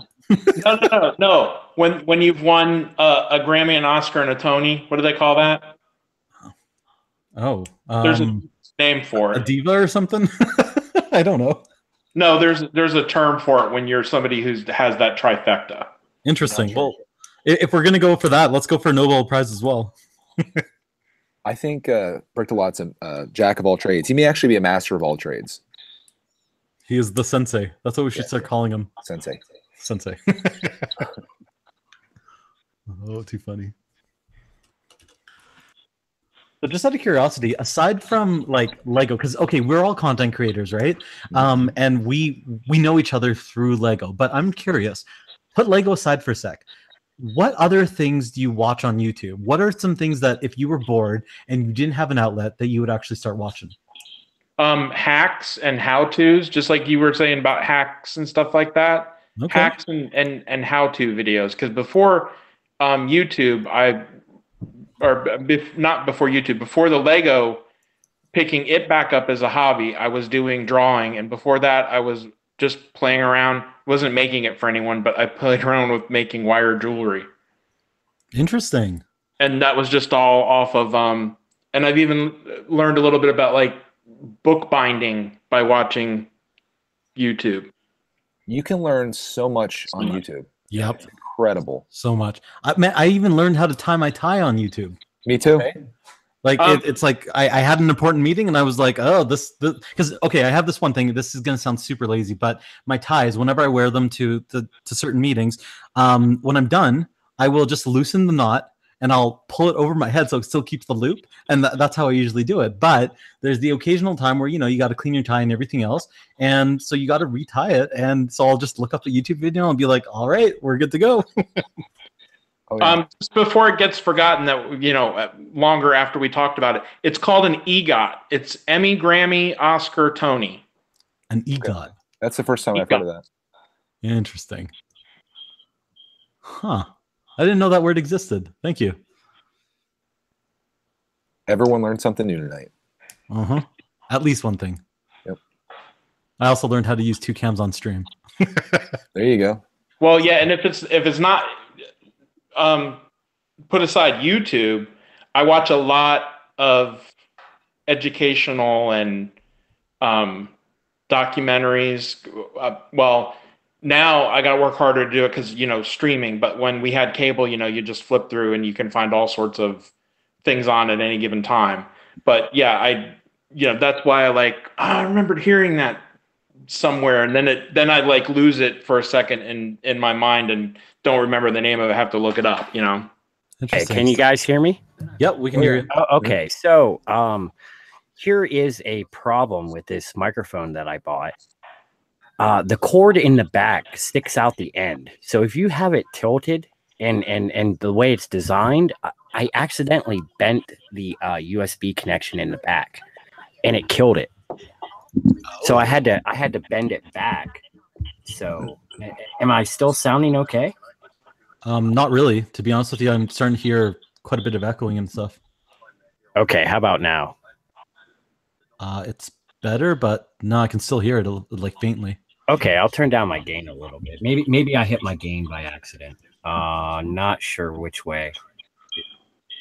[SPEAKER 4] No. When you've won a Grammy, an Oscar, and a Tony, what do they call that?
[SPEAKER 2] Oh,
[SPEAKER 4] there's a name for it.
[SPEAKER 2] A diva or something? I don't know.
[SPEAKER 4] No, there's a term for it when you're somebody who has that trifecta.
[SPEAKER 2] Interesting. Well, if we're gonna go for that, let's go for a Nobel Prize as well.
[SPEAKER 1] I think Brick-a-Lot's a jack of all trades. He may actually be a master of all trades.
[SPEAKER 2] He is the sensei. That's what we should start calling him.
[SPEAKER 1] Sensei.
[SPEAKER 2] Oh, too funny. But just out of curiosity, aside from like Lego, because okay, we're all content creators, right? And we know each other through Lego. But I'm curious, put Lego aside for a sec. What other things do you watch on YouTube? What are some things that if you were bored and you didn't have an outlet that you would actually start watching?
[SPEAKER 4] Hacks and how-tos, just like you were saying about hacks and stuff like that.
[SPEAKER 2] Okay.
[SPEAKER 4] Hacks and how-to videos. Because before YouTube, not before YouTube, before the Lego, picking it back up as a hobby, I was doing drawing, and before that, I was just playing around. Wasn't making it for anyone, but I played around with making wire jewelry.
[SPEAKER 2] Interesting.
[SPEAKER 4] And that was just all off of and I've even learned a little bit about like bookbinding by watching YouTube.
[SPEAKER 1] You can learn so much on YouTube.
[SPEAKER 2] Yep.
[SPEAKER 1] It's incredible.
[SPEAKER 2] So much. I even learned how to tie my tie on YouTube.
[SPEAKER 1] Me too.
[SPEAKER 2] Okay. Like it's like I had an important meeting and I was like, oh, this because okay, I have this one thing. This is gonna sound super lazy, but my ties, whenever I wear them to certain meetings, when I'm done, I will just loosen the knot and I'll pull it over my head so it still keeps the loop, and that's how I usually do it. But there's the occasional time where you got to clean your tie and everything else, and so you got to retie it. And so I'll just look up the YouTube video and be like, all right, we're good to go.
[SPEAKER 1] Oh, yeah.
[SPEAKER 4] Just before it gets forgotten that, longer after we talked about it, it's called an EGOT. It's Emmy, Grammy, Oscar, Tony.
[SPEAKER 2] An EGOT.
[SPEAKER 1] That's the first time I've heard of that.
[SPEAKER 2] Interesting. Huh. I didn't know that word existed. Thank you.
[SPEAKER 1] Everyone learned something new tonight.
[SPEAKER 2] Uh-huh. At least one thing.
[SPEAKER 1] Yep.
[SPEAKER 2] I also learned how to use 2 cams on stream.
[SPEAKER 1] There you go.
[SPEAKER 4] Well, yeah, and if it's not put aside YouTube, I watch a lot of educational and documentaries. Well, now I got to work harder to do it because, streaming. But when we had cable, you just flip through and you can find all sorts of things on at any given time. But yeah, that's why I remembered hearing that somewhere, and then I lose it for a second in my mind and don't remember the name of it. I have to look it up.
[SPEAKER 3] Hey, can you guys hear me?
[SPEAKER 2] Yep, we can hear you.
[SPEAKER 3] Oh, okay, so here is a problem with this microphone that I bought. The cord in the back sticks out the end. So if you have it tilted and the way it's designed, I accidentally bent the USB connection in the back, and it killed it. So I had to bend it back. So am I still sounding okay?
[SPEAKER 2] Not really. To be honest with you, I'm starting to hear quite a bit of echoing and stuff.
[SPEAKER 3] Okay, how about now?
[SPEAKER 2] It's better, but no, I can still hear it like faintly.
[SPEAKER 3] Okay, I'll turn down my gain a little bit. Maybe I hit my gain by accident. Not sure which way.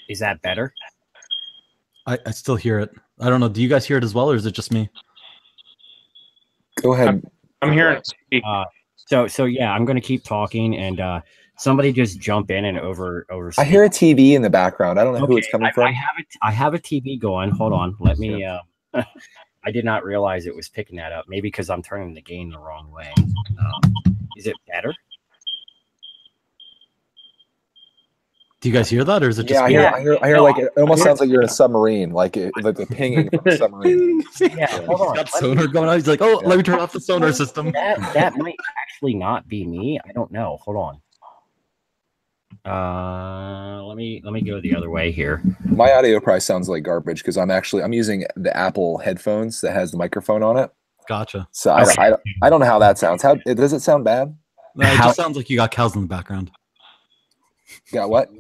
[SPEAKER 3] Is that better?
[SPEAKER 2] I still hear it. I don't know. Do you guys hear it as well, or is it just me?
[SPEAKER 1] Go ahead.
[SPEAKER 4] I'm hearing.
[SPEAKER 3] So yeah, I'm gonna keep talking, and somebody just jump in and over.
[SPEAKER 1] I hear a TV in the background. I don't know who it's coming from.
[SPEAKER 3] I have a TV going. Hold on. Let me. I did not realize it was picking that up. Maybe because I'm turning the gain the wrong way. Is it better?
[SPEAKER 2] Do you guys hear that, or is it just?
[SPEAKER 1] Yeah, I hear like it almost sounds like you're in a submarine, like the pinging from a submarine.
[SPEAKER 3] Yeah, hold on.
[SPEAKER 2] He's got sonar going on. He's like, oh, let me turn off the sonar system.
[SPEAKER 3] That might actually not be me. I don't know. Hold on. Let me go the other way here.
[SPEAKER 1] My audio probably sounds like garbage because I'm using the Apple headphones that has the microphone on it.
[SPEAKER 2] Gotcha.
[SPEAKER 1] So I don't know how that sounds. How does it sound bad?
[SPEAKER 2] No, it just sounds like you got cows in the background.
[SPEAKER 1] Got what?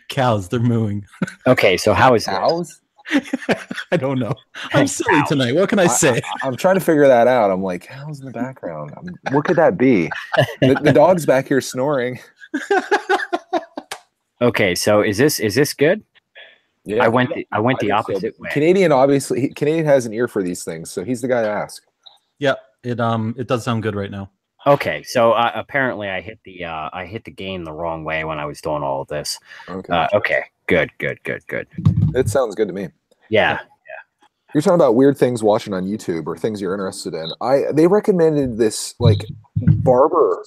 [SPEAKER 2] Cows, they're mooing.
[SPEAKER 3] Okay, so how is
[SPEAKER 1] cows?
[SPEAKER 2] I don't know. I'm silly tonight. What can I say?
[SPEAKER 1] I'm trying to figure that out. I'm like, cows in the background. What could that be? The dog's back here snoring.
[SPEAKER 3] Okay, so is this good?
[SPEAKER 1] Yeah,
[SPEAKER 3] I went the opposite way.
[SPEAKER 1] Canadian has an ear for these things, so he's the guy to ask.
[SPEAKER 2] Yeah, it does sound good right now.
[SPEAKER 3] Okay, so apparently I hit the gain the wrong way when I was doing all of this.
[SPEAKER 1] Okay.
[SPEAKER 3] Okay. Good.
[SPEAKER 1] It sounds good to me.
[SPEAKER 3] Yeah.
[SPEAKER 1] You're talking about weird things watching on YouTube or things you're interested in. They recommended this like barber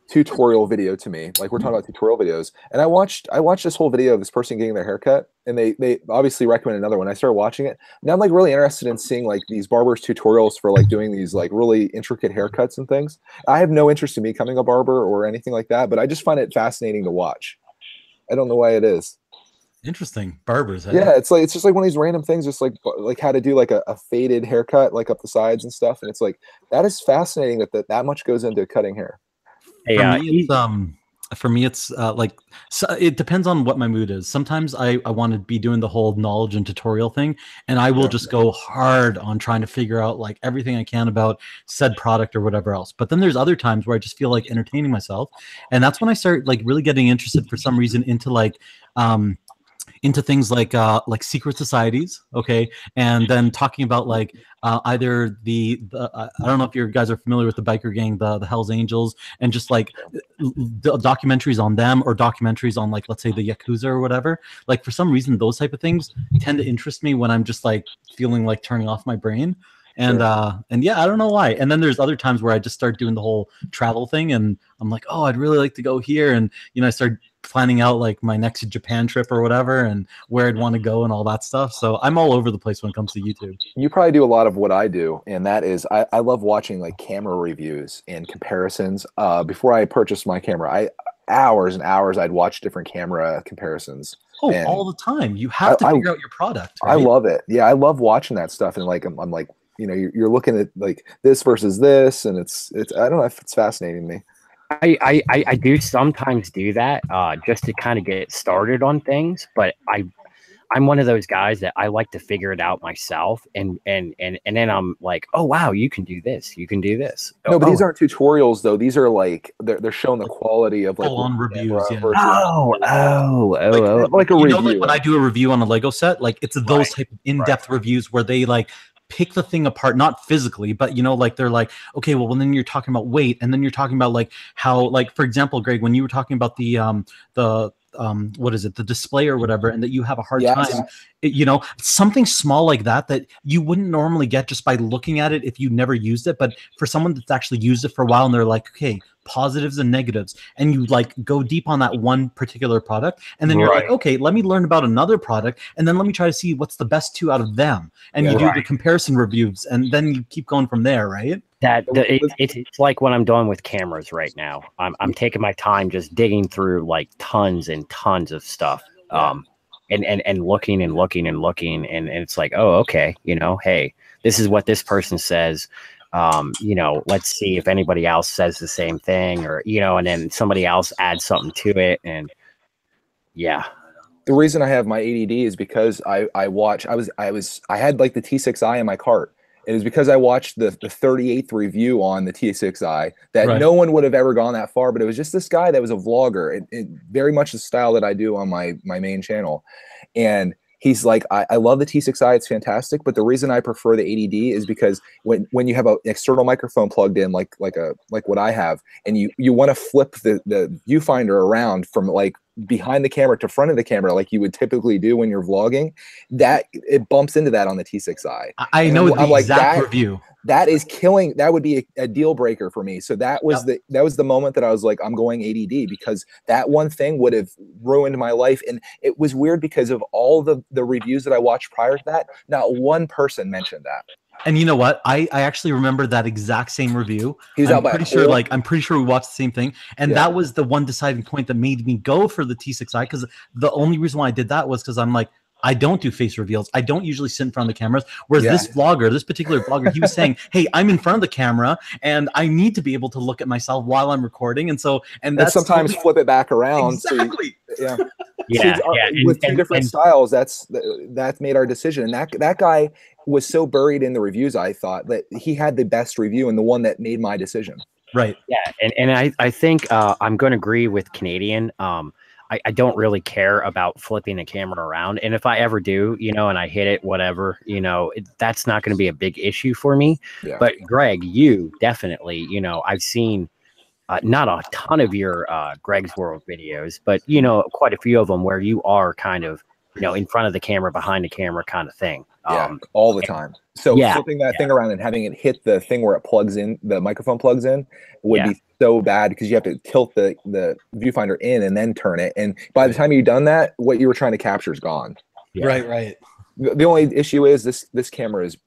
[SPEAKER 1] tutorial video to me. Like we're talking about tutorial videos, and I watched this whole video of this person getting their haircut, and they obviously recommend another one. I started watching it. Now I'm like really interested in seeing like these barbers tutorials for like doing these like really intricate haircuts and things. I have no interest in becoming a barber or anything like that, but I just find it fascinating to watch. I don't know why it is.
[SPEAKER 2] Interesting. Barbers.
[SPEAKER 1] Yeah, it's just like one of these random things, just like how to do like a faded haircut, like up the sides and stuff. And it's like that is fascinating that much goes into cutting hair.
[SPEAKER 3] Hey,
[SPEAKER 2] for me it's like, so it depends on what my mood is. Sometimes I want to be doing the whole knowledge and tutorial thing, and I will just go hard on trying to figure out like everything I can about said product or whatever else. But then there's other times where I just feel like entertaining myself, and that's when I start like really getting interested for some reason into things like secret societies, okay, and then talking about like either the I don't know if you guys are familiar with the biker gang, the Hells Angels, and just like documentaries on them, or documentaries on like, let's say, the Yakuza or whatever. Like for some reason those type of things tend to interest me when I'm just like feeling like turning off my brain. And and yeah, I don't know why. And then there's other times where I just start doing the whole travel thing, and I'm like, oh, I'd really like to go here, and I start planning out like my next Japan trip or whatever, and where I'd want to go and all that stuff. So I'm all over the place when it comes to YouTube.
[SPEAKER 1] You probably do a lot of what I do, and that is I love watching like camera reviews and comparisons. Before I purchased my camera, hours and hours I'd watch different camera comparisons.
[SPEAKER 2] Oh, all the time. You have to figure out your product. Right?
[SPEAKER 1] I love it. Yeah, I love watching that stuff, and like I'm like, you're looking at like this versus this, and it's I don't know if it's fascinating to me.
[SPEAKER 3] I do sometimes do that just to kind of get started on things, but I'm one of those guys that I like to figure it out myself, and then I'm like, oh wow, you can do this, you can do this.
[SPEAKER 1] No, but these aren't tutorials though. These are like they're showing the quality of like
[SPEAKER 2] on reviews. Yeah.
[SPEAKER 1] Like a review.
[SPEAKER 2] Like when I do a review on a Lego set, like it's those type of in-depth reviews where they like pick the thing apart, not physically, but like they're like, okay, well then you're talking about weight, and then you're talking about like how, like for example, Greg, when you were talking about the what is it, the display or whatever, and that you have a hard time, something small like that you wouldn't normally get just by looking at it if you never used it. But for someone that's actually used it for a while, and they're like, okay, positives and negatives, and you like go deep on that one particular product, and then you're like, okay, let me learn about another product, and then let me try to see what's the best two out of them, and you do the comparison reviews, and then you keep going from there, right?
[SPEAKER 3] It's like what I'm doing with cameras right now. I'm taking my time just digging through like tons and tons of stuff, and looking and looking and looking, and it's like, oh, okay, hey, this is what this person says. Let's see if anybody else says the same thing, or and then somebody else adds something to it, and yeah.
[SPEAKER 1] The reason I have my ADD is because I had like the T6i in my cart. It was because I watched the 38th review on the T6i that no one would have ever gone that far, but it was just this guy that was a vlogger, it very much the style that I do on my main channel. And he's like, I love the T6i, it's fantastic, but the reason I prefer the ADD is because when you have an external microphone plugged in, like what I have, and you want to flip the viewfinder around from like behind the camera to front of the camera, like you would typically do when you're vlogging, that it bumps into that on the T6i.
[SPEAKER 2] I know the exact review.
[SPEAKER 1] That is killing. That would be a deal breaker for me. So that was the moment that I was like, I'm going ADD, because that one thing would have ruined my life. And it was weird because of all the reviews that I watched prior to that, not one person mentioned that.
[SPEAKER 2] And you know what? I actually remember that exact same review. I'm pretty sure we watched the same thing. And that was the one deciding point that made me go for the T6i, because the only reason why I did that was because I'm like, I don't do face reveals. I don't usually sit in front of the cameras. Whereas this particular vlogger, he was saying, hey, I'm in front of the camera and I need to be able to look at myself while I'm recording. And that's
[SPEAKER 1] sometimes flip it back around.
[SPEAKER 2] Exactly.
[SPEAKER 1] So with two different styles, that made our decision. And that guy was so buried in the reviews, I thought, that he had the best review and the one that made my decision.
[SPEAKER 2] Right.
[SPEAKER 3] Yeah. And I think I'm going to agree with Canadian. I don't really care about flipping the camera around. And if I ever do, and I hit it, whatever, that's not going to be a big issue for me. Yeah. But Greg, you definitely, I've seen not a ton of your Greg's World videos, but, quite a few of them where you are kind of in front of the camera, behind the camera kind of thing.
[SPEAKER 1] Yeah, all the time. So flipping that thing around and having it hit the thing where it plugs in, the microphone plugs in, would be so bad because you have to tilt the viewfinder in and then turn it. And by the time you've done that, what you were trying to capture is gone.
[SPEAKER 2] Yeah. Right.
[SPEAKER 1] The only issue is this camera is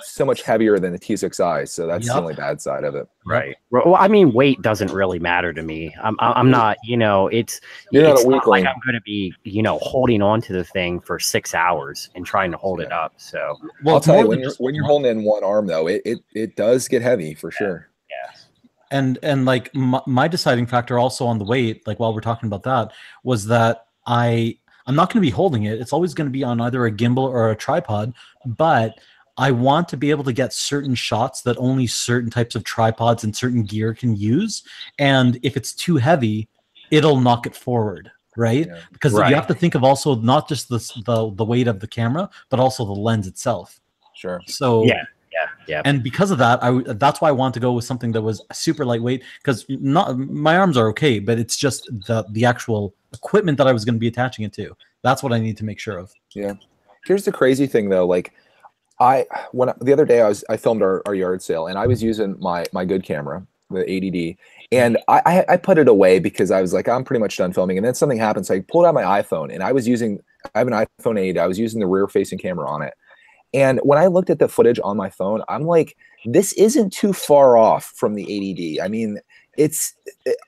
[SPEAKER 1] so much heavier than the T6i, so that's the only bad side of it.
[SPEAKER 3] Right. Well, I mean, weight doesn't really matter to me. I'm not, it's
[SPEAKER 1] not
[SPEAKER 3] like I'm going to be, holding on to the thing for 6 hours and trying to hold it up. So,
[SPEAKER 1] well, I'll tell you, when you're holding in one arm though, it does get heavy for sure.
[SPEAKER 3] Yeah.
[SPEAKER 2] And like my deciding factor also on the weight, like while we're talking about that, was that I'm not going to be holding it. It's always going to be on either a gimbal or a tripod, but I want to be able to get certain shots that only certain types of tripods and certain gear can use. And if it's too heavy, it'll knock it forward, right? Yeah. Because you have to think of also not just the weight of the camera, but also the lens itself.
[SPEAKER 1] Sure.
[SPEAKER 2] So
[SPEAKER 3] yeah.
[SPEAKER 2] And because of that, that's why I want to go with something that was super lightweight, because my arms are okay, but it's just the actual equipment that I was going to be attaching it to. That's what I need to make sure of.
[SPEAKER 1] Yeah. Here's the crazy thing though, like the other day I filmed our yard sale and I was using my good camera, the 80D, and I put it away because I was like, I'm pretty much done filming. And then something happened, so I pulled out my iPhone and I have an iPhone 8. I was using the rear facing camera on it. And when I looked at the footage on my phone, I'm like, this isn't too far off from the 80D. I mean,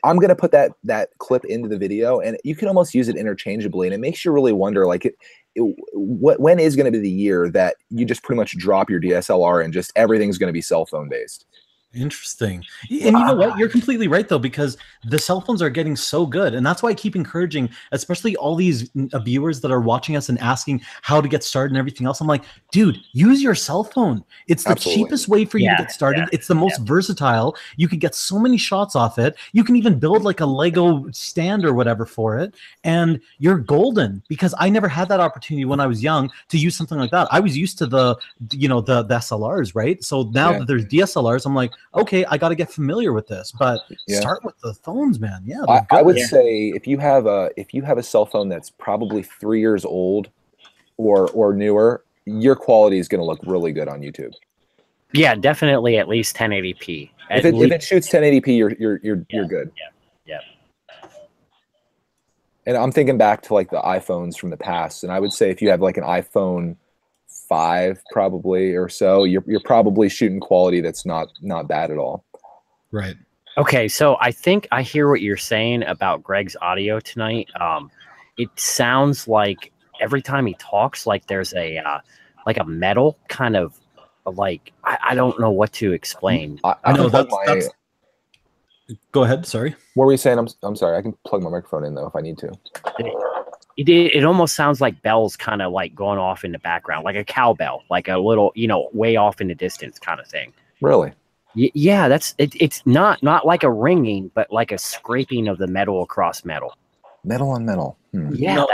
[SPEAKER 1] I'm going to put that clip into the video and you can almost use it interchangeably. And it makes you really wonder, like, when is going to be the year that you just pretty much drop your DSLR and just everything's going to be cell phone based?
[SPEAKER 2] Interesting. And you know what? You're completely right, though, because the cell phones are getting so good. And that's why I keep encouraging, especially all these viewers that are watching us and asking how to get started and everything else. I'm like, dude, use your cell phone. It's the cheapest way for you to get started. It's the most versatile. You can get so many shots off it. You can even build like a Lego stand or whatever for it. And you're golden, because I never had that opportunity when I was young to use something like that. I was used to the SLRs, right? So now that there's DSLRs, I'm like, okay, I got to get familiar with this, but start with the phones, man. Yeah,
[SPEAKER 1] I would say if you have a cell phone that's probably 3 years old or newer, your quality is going to look really good on YouTube.
[SPEAKER 3] Yeah, definitely at least 1080p.
[SPEAKER 1] If it shoots 1080p, you're good.
[SPEAKER 3] Yeah.
[SPEAKER 1] And I'm thinking back to like the iPhones from the past, and I would say if you have like an iPhone 5 probably or so, you're probably shooting quality that's not bad at all.
[SPEAKER 2] Right.
[SPEAKER 3] Okay, so I think I hear what you're saying about Greg's audio tonight. It sounds like every time he talks, like there's a metal kind of, like, I don't know what to explain.
[SPEAKER 2] I know that's go ahead. Sorry.
[SPEAKER 1] What were you saying? I'm sorry. I can plug my microphone in though if I need to.
[SPEAKER 3] It almost sounds like bells kind of like going off in the background, like a cowbell, like a little, way off in the distance kind of thing.
[SPEAKER 1] Really?
[SPEAKER 3] Yeah, it's not like a ringing, but like a scraping of the metal across metal.
[SPEAKER 1] Metal on metal.
[SPEAKER 3] Yeah,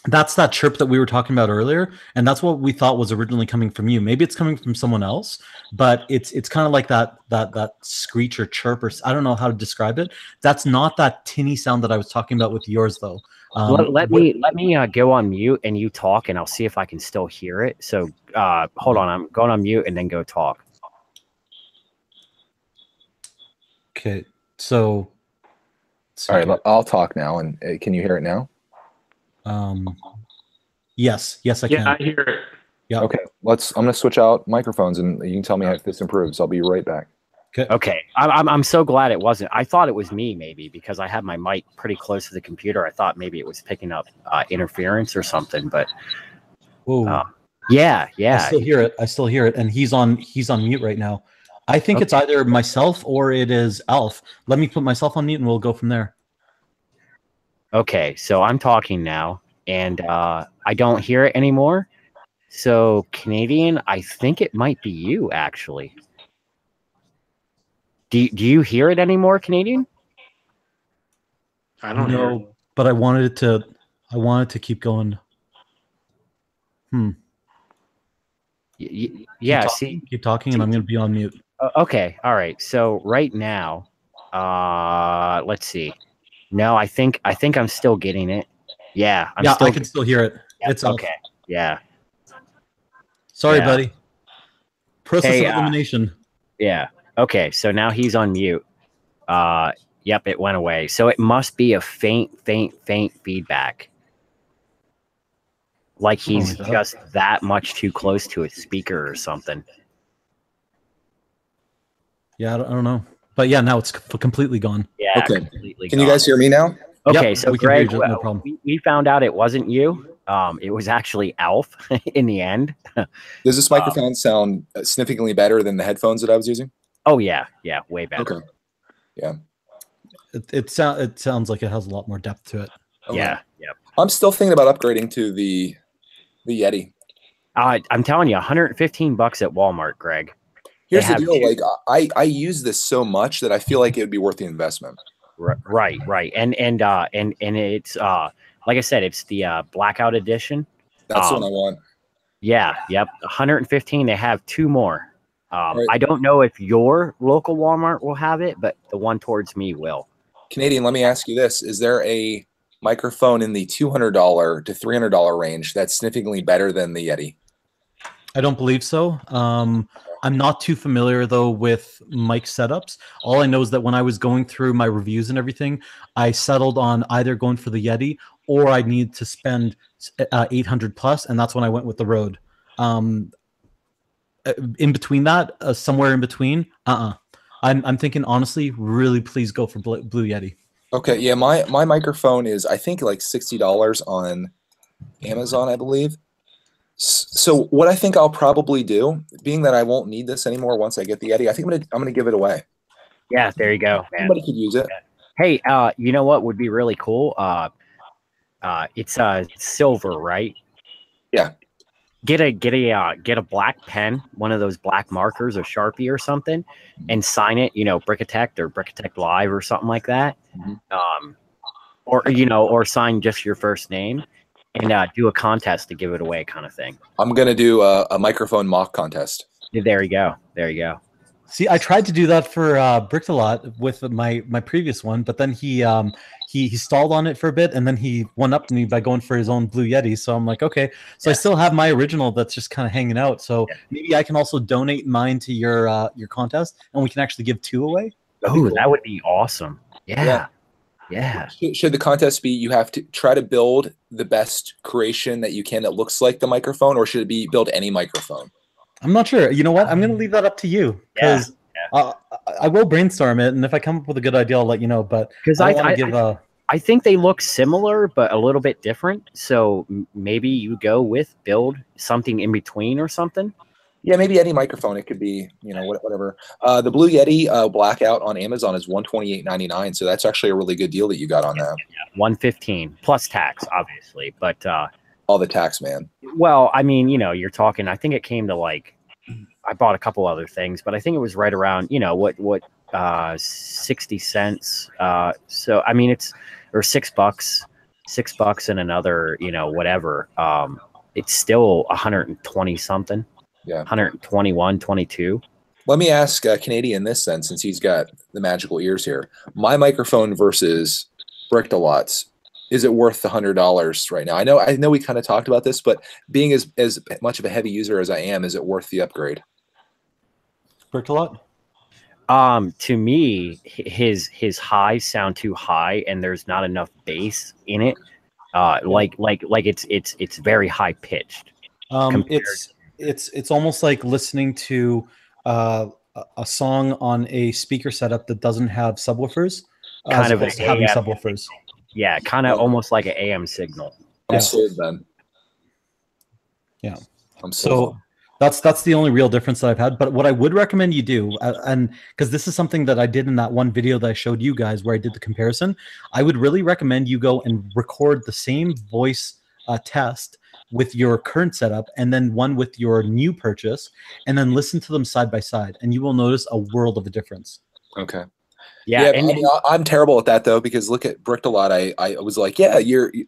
[SPEAKER 2] that's that chirp that we were talking about earlier, and that's what we thought was originally coming from you. Maybe it's coming from someone else, but it's kind of like that screech or chirp, or I don't know how to describe it. That's not that tinny sound that I was talking about with yours, though.
[SPEAKER 3] Let me go on mute and you talk, and I'll see if I can still hear it. So hold on, I'm going on mute and then go talk.
[SPEAKER 2] Okay, so
[SPEAKER 1] all right, I'll talk now. And can you hear it now?
[SPEAKER 2] Yes, I can.
[SPEAKER 4] Yeah, I hear it.
[SPEAKER 2] Yeah.
[SPEAKER 1] Okay, I'm gonna switch out microphones, and you can tell me if this improves. I'll be right back.
[SPEAKER 3] Okay. I'm so glad it wasn't. I thought it was me, maybe, because I had my mic pretty close to the computer. I thought maybe it was picking up interference or something, but yeah.
[SPEAKER 2] I still hear it, and he's on mute right now. I think it's either myself or it is Alf. Let me put myself on mute and we'll go from there.
[SPEAKER 3] Okay, so I'm talking now, and I don't hear it anymore. So, Canadian, I think it might be you, actually. Do you hear it anymore, Canadian?
[SPEAKER 4] I don't know,
[SPEAKER 2] but I wanted to keep going.
[SPEAKER 3] Yeah,
[SPEAKER 2] keep talking, and I'm going to be on mute.
[SPEAKER 3] Okay, all right. So right now, let's see. No, I think I'm still getting it. Yeah,
[SPEAKER 2] I can still hear it.
[SPEAKER 3] Yeah,
[SPEAKER 2] It's off.
[SPEAKER 3] okay. Yeah.
[SPEAKER 2] Sorry,
[SPEAKER 3] Yeah.
[SPEAKER 2] buddy. Process of elimination.
[SPEAKER 3] Yeah. Okay, so now he's on mute. Yep, it went away. So it must be a faint feedback. Like he's just that much too close to a speaker or something.
[SPEAKER 2] Yeah, I don't know. But yeah, now it's completely gone.
[SPEAKER 3] Yeah,
[SPEAKER 1] okay.
[SPEAKER 3] Completely
[SPEAKER 1] Can
[SPEAKER 3] gone.
[SPEAKER 1] you guys hear me now?
[SPEAKER 3] Okay,
[SPEAKER 2] Yep,
[SPEAKER 3] so
[SPEAKER 2] we
[SPEAKER 3] Greg,
[SPEAKER 2] can hear you, no problem.
[SPEAKER 3] we found out it wasn't you. It was actually Alf in the end.
[SPEAKER 1] Does this microphone sound significantly better than the headphones that I was using?
[SPEAKER 3] Oh yeah, way better.
[SPEAKER 1] Okay. Yeah.
[SPEAKER 2] It sounds like it has a lot more depth to it.
[SPEAKER 1] Okay.
[SPEAKER 3] Yeah.
[SPEAKER 1] I'm still thinking about upgrading to the Yeti.
[SPEAKER 3] I'm telling you, $115 at Walmart, Greg.
[SPEAKER 1] Here's the deal: like I use this so much that I feel like it would be worth the investment.
[SPEAKER 3] Right, and it's like I said, it's the blackout edition.
[SPEAKER 1] That's the one I want.
[SPEAKER 3] Yeah, yep, 115. They have 2 more.
[SPEAKER 1] Right.
[SPEAKER 3] I don't know if your local Walmart will have it, but the one towards me will.
[SPEAKER 1] Canadian, let me ask you this: is there a microphone in the $200 to $300 range that's significantly better than the Yeti?
[SPEAKER 2] I don't believe so. I'm not too familiar though with mic setups. All I know is that when I was going through my reviews and everything, I settled on either going for the Yeti or I need to spend 800 plus, and that's when I went with the Rode. In between that, somewhere in between, I'm thinking honestly, really, please go for Blue Yeti.
[SPEAKER 1] Okay, yeah, my microphone is I think like $60 on Amazon, I believe. So what I think I'll probably do, being that I won't need this anymore once I get the Yeti, I think I'm gonna give it away.
[SPEAKER 3] Yeah, there you go, man.
[SPEAKER 1] Somebody could use it.
[SPEAKER 3] Hey, you know what would be really cool? It's silver, right?
[SPEAKER 1] Yeah.
[SPEAKER 3] Get a black pen, one of those black markers or Sharpie or something, and sign it. Brickitect or Brickitect Live or something like that.
[SPEAKER 1] Mm-hmm.
[SPEAKER 3] Or sign just your first name. And do a contest to give it away, kind of thing.
[SPEAKER 1] I'm gonna do a microphone mock contest.
[SPEAKER 3] There you go.
[SPEAKER 2] See, I tried to do that for Bricktalot with my previous one, but then he stalled on it for a bit, and then he won up to me by going for his own Blue Yeti. So I'm like, okay. So I still have my original that's just kind of hanging out. So maybe I can also donate mine to your contest, and we can actually give 2 away.
[SPEAKER 3] Oh, that would be awesome. Yeah.
[SPEAKER 1] Should the contest be you have to try to build the best creation that you can that looks like the microphone, or should it be build any microphone?
[SPEAKER 2] I'm not sure. You know what? I'm going to leave that up to you because I will brainstorm it, and if I come up with a good idea, I'll let you know. But because
[SPEAKER 3] I think they look similar, but a little bit different. So maybe you go with build something in between or something.
[SPEAKER 1] Yeah, maybe any microphone. It could be, whatever. The Blue Yeti blackout on Amazon is $128.99, so that's actually a really good deal that you got on that.
[SPEAKER 3] $115 plus tax, obviously, but
[SPEAKER 1] all the tax, man.
[SPEAKER 3] Well, I mean, you're talking. I think it came to like, I bought a couple other things, but I think it was right around, 60 cents. So I mean, or $6 and another, whatever. It's still 120 something.
[SPEAKER 1] Yeah,
[SPEAKER 3] 121, 22.
[SPEAKER 1] Let me ask Canadian this then, since he's got the magical ears here. My microphone versus Bricktalot's, is it worth the $100 right now? I know we kind of talked about this, but being as much of a heavy user as I am, is it worth the upgrade?
[SPEAKER 2] Bricktalot?
[SPEAKER 3] To me, his highs sound too high, and there's not enough bass in it. Like it's very high pitched.
[SPEAKER 2] It's almost like listening to a song on a speaker setup that doesn't have subwoofers,
[SPEAKER 3] kind of
[SPEAKER 2] having subwoofers.
[SPEAKER 3] Yeah, kind of almost like an AM signal.
[SPEAKER 1] I'm sold then.
[SPEAKER 2] Yeah.
[SPEAKER 1] I'm sold.
[SPEAKER 2] So that's the only real difference that I've had. But what I would recommend you do, and because this is something that I did in that one video that I showed you guys where I did the comparison, I would really recommend you go and record the same voice test with your current setup and then one with your new purchase, and then listen to them side by side, and you will notice a world of a difference.
[SPEAKER 1] Okay.
[SPEAKER 3] Yeah,
[SPEAKER 1] I'm terrible at that though, because look at Bricktalot. I was like, yeah,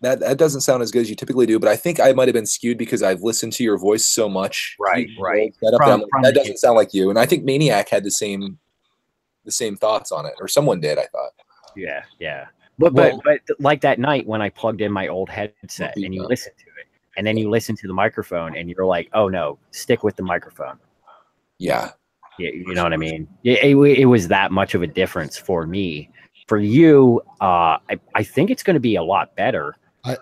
[SPEAKER 1] that doesn't sound as good as you typically do, but I think I might have been skewed because I've listened to your voice so much.
[SPEAKER 3] Right.
[SPEAKER 1] That doesn't sound like you, and I think Maniac had the same thoughts on it, or someone did. I thought.
[SPEAKER 3] Yeah. But like that night when I plugged in my old headset and you listen to it, and then you listen to the microphone, and you're like, oh no, stick with the microphone.
[SPEAKER 1] Yeah.
[SPEAKER 3] You know what I mean? It was that much of a difference for me. For you, I think it's going to be a lot better.
[SPEAKER 2] I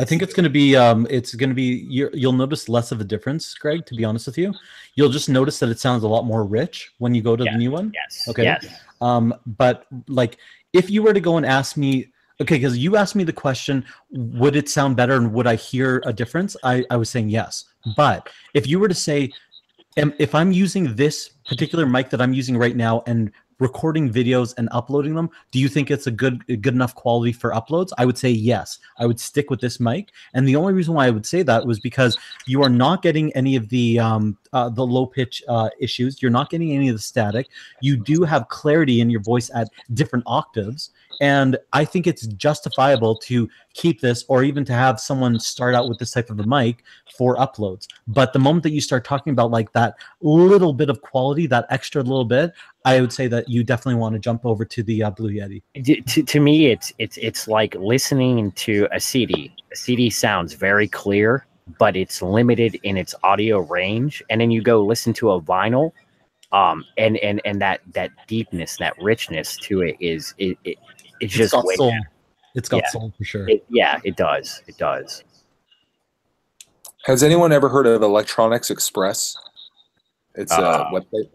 [SPEAKER 2] think it's going to be you'll notice less of a difference, Greg, to be honest with you. You'll just notice that it sounds a lot more rich when you go to the new one.
[SPEAKER 3] Yes.
[SPEAKER 2] Okay.
[SPEAKER 3] Yes.
[SPEAKER 2] But like if you were to go and ask me, okay, because you asked me the question, would it sound better and would I hear a difference? I was saying yes. But if you were to say, if I'm using this particular mic that I'm using right now and recording videos and uploading them, do you think it's a good enough quality for uploads? I would say yes. I would stick with this mic. And the only reason why I would say that was because you are not getting any of the low pitch issues. You're not getting any of the static. You do have clarity in your voice at different octaves. And I think it's justifiable to keep this, or even to have someone start out with this type of a mic for uploads. But the moment that you start talking about like that little bit of quality, that extra little bit, I would say that you definitely want to jump over to the Blue Yeti.
[SPEAKER 3] To me, it's like listening to a CD. A CD sounds very clear, but it's limited in its audio range. And then you go listen to a vinyl, and that deepness, that richness to it is it's just
[SPEAKER 2] got
[SPEAKER 3] way
[SPEAKER 2] soul.
[SPEAKER 3] better.
[SPEAKER 2] It's got soul for sure.
[SPEAKER 3] It does. It does.
[SPEAKER 1] Has anyone ever heard of Electronics Express? It's a website.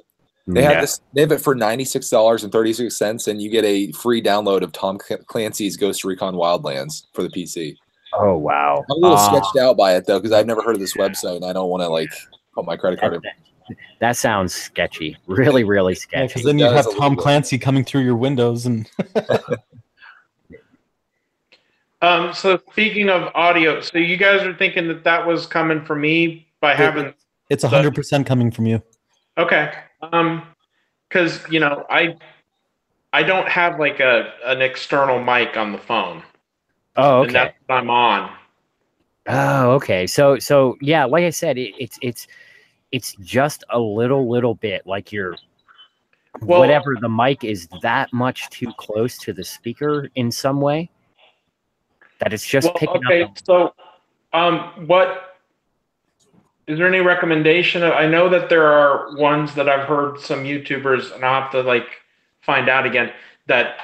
[SPEAKER 1] They have this. They have it for $96.36, and you get a free download of Tom Clancy's Ghost Recon Wildlands for the PC.
[SPEAKER 3] Oh wow!
[SPEAKER 1] I'm a little sketched out by it though, because I've never heard of this website, and I don't want to like put my credit card in.
[SPEAKER 3] That sounds sketchy. Really, really sketchy.
[SPEAKER 2] Because then you have Tom Clancy coming through your windows and.
[SPEAKER 4] So speaking of audio, so you guys are thinking that was coming from me by having
[SPEAKER 2] it's 100% coming from you.
[SPEAKER 4] Okay. Because I don't have like an external mic on the phone.
[SPEAKER 3] Oh, okay.
[SPEAKER 4] And that's what I'm on.
[SPEAKER 3] Oh, okay. So yeah, like I said, it's just a little bit like whatever the mic is that much too close to the speaker in some way that it's just picking up.
[SPEAKER 4] So, what is there any recommendation? I know that there are ones that I've heard some YouTubers, and I'll have to like find out again, that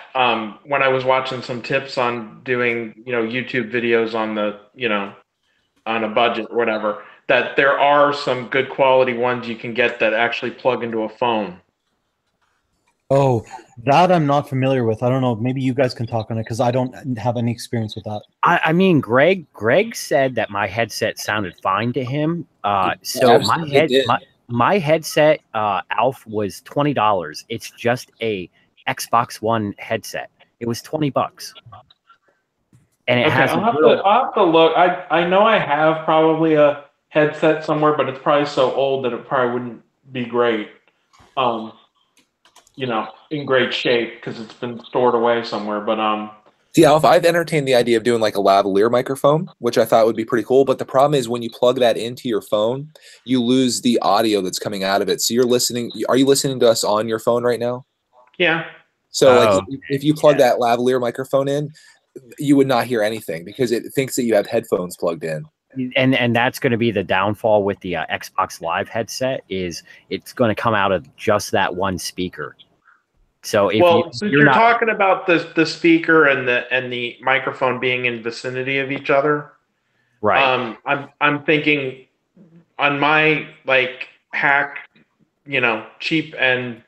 [SPEAKER 4] when I was watching some tips on doing, YouTube videos on the, on a budget or whatever, that there are some good quality ones you can get that actually plug into a phone.
[SPEAKER 2] Oh, that I'm not familiar with. I don't know. Maybe you guys can talk on it because I don't have any experience with that.
[SPEAKER 3] I mean, Greg said that my headset sounded fine to him. So my headset, Alf, was $20. It's just a Xbox One headset. It was $20, and it has.
[SPEAKER 4] I'll have to look. I know I have probably a headset somewhere, but it's probably so old that it probably wouldn't be great. In great shape because it's been stored away somewhere. But
[SPEAKER 1] see, Alf, I've entertained the idea of doing like a lavalier microphone, which I thought would be pretty cool. But the problem is when you plug that into your phone, you lose the audio that's coming out of it. So you're listening. Are you listening to us on your phone right now?
[SPEAKER 4] Yeah.
[SPEAKER 1] So if you plug that lavalier microphone in, you would not hear anything because it thinks that you have headphones plugged in.
[SPEAKER 3] And that's going to be the downfall with the Xbox Live headset, is it's going to come out of just that one speaker. So
[SPEAKER 4] since you're talking about the speaker and the microphone being in vicinity of each other,
[SPEAKER 3] right?
[SPEAKER 4] I'm thinking on my like hack, cheap and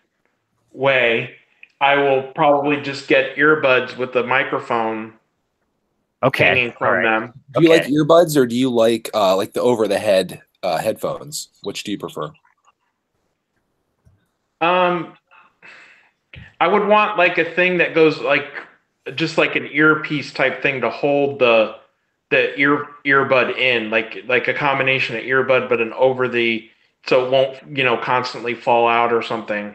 [SPEAKER 4] way, I will probably just get earbuds with the microphone hanging from them.
[SPEAKER 1] Do you like earbuds or do you like the over the head headphones? Which do you prefer?
[SPEAKER 4] I would want like a thing that goes like just like an earpiece type thing to hold the earbud in, like a combination of earbud but an over the, so it won't constantly fall out or something.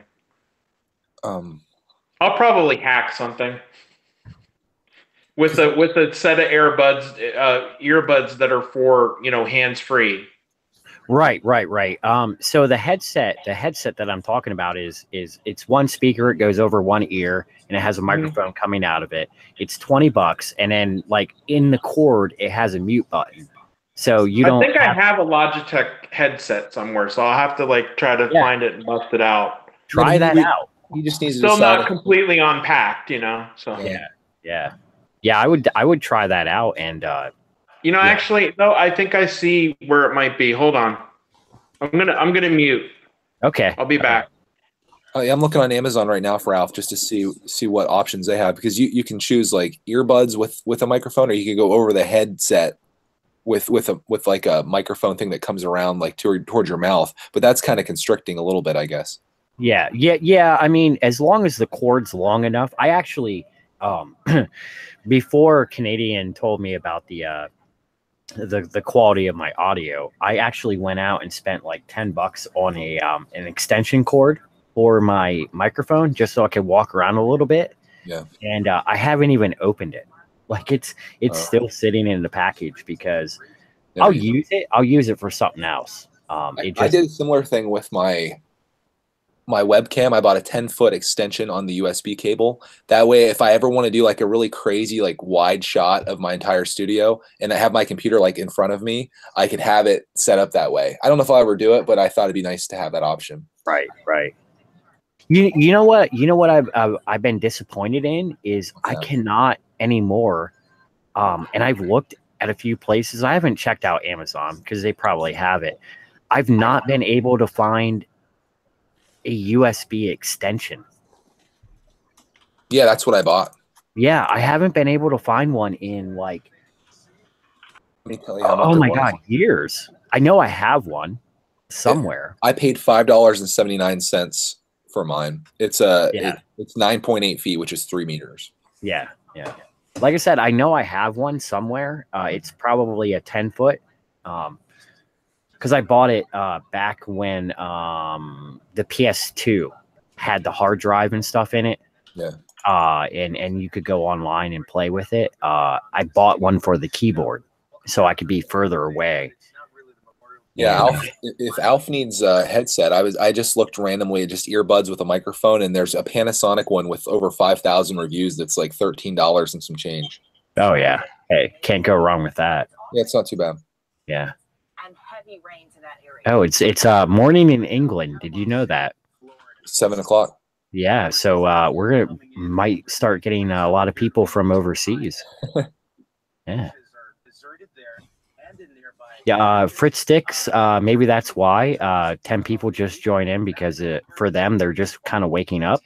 [SPEAKER 4] I'll probably hack something with a set of earbuds that are for hands free.
[SPEAKER 3] Right. So the headset that I'm talking about is it's one speaker. It goes over one ear, and it has a microphone coming out of it. It's $20, and then like in the cord, it has a mute button. So you don't.
[SPEAKER 4] I think I have a Logitech headset somewhere, so I'll have to like try to find it and bust it out.
[SPEAKER 3] Try that out.
[SPEAKER 1] He just needs
[SPEAKER 4] Still
[SPEAKER 1] to
[SPEAKER 4] not completely unpacked, you know. So
[SPEAKER 3] yeah. I would try that out, and
[SPEAKER 4] actually, no, I think I see where it might be. Hold on, I'm gonna mute.
[SPEAKER 3] Okay,
[SPEAKER 4] I'll be back.
[SPEAKER 1] I'm looking on Amazon right now for Alf just to see what options they have, because you can choose like earbuds with a microphone, or you can go over the headset with like a microphone thing that comes around like towards your mouth, but that's kind of constricting a little bit, I guess.
[SPEAKER 3] Yeah. I mean, as long as the cord's long enough. I actually, before Canadian told me about the quality of my audio, I actually went out and spent like $10 on an extension cord for my microphone, just so I could walk around a little bit.
[SPEAKER 1] Yeah.
[SPEAKER 3] And I haven't even opened it. Like it's still sitting in the package, because I'll use it for something else.
[SPEAKER 1] I did a similar thing with my webcam. I bought a 10-foot extension on the USB cable. That way, if I ever want to do like a really crazy, like wide shot of my entire studio and I have my computer like in front of me, I could have it set up that way. I don't know if I'll ever do it, but I thought it'd be nice to have that option.
[SPEAKER 3] Right. You know what I've been disappointed in is I cannot anymore. And I've looked at a few places. I haven't checked out Amazon because they probably have it. I've not been able to find a USB extension.
[SPEAKER 1] Yeah, that's what I bought.
[SPEAKER 3] Yeah, I haven't been able to find one in like,
[SPEAKER 1] let me tell you how much.
[SPEAKER 3] Oh my God, years. I know I have one somewhere.
[SPEAKER 1] I paid $5.79 for mine. It's it's 9.8 feet, which is 3 meters.
[SPEAKER 3] Yeah. Like I said, I know I have one somewhere. It's probably a 10-foot. Because I bought it back when the PS2 had the hard drive and stuff in it.
[SPEAKER 1] Yeah.
[SPEAKER 3] And you could go online and play with it. I bought one for the keyboard, so I could be further away.
[SPEAKER 1] Yeah, if Alf needs a headset, I just looked randomly at just earbuds with a microphone, and there's a Panasonic one with over 5,000 reviews that's like $13 and some change.
[SPEAKER 3] Oh yeah, hey, can't go wrong with that.
[SPEAKER 1] Yeah, it's not too bad.
[SPEAKER 3] Yeah. And heavy rains in that area. Oh, it's morning in England. Did you know that?
[SPEAKER 1] 7 o'clock.
[SPEAKER 3] Yeah, so might start getting a lot of people from overseas. Yeah. Yeah, Fritz Sticks, maybe that's why 10 people just join in, because for them, they're just kind of waking up.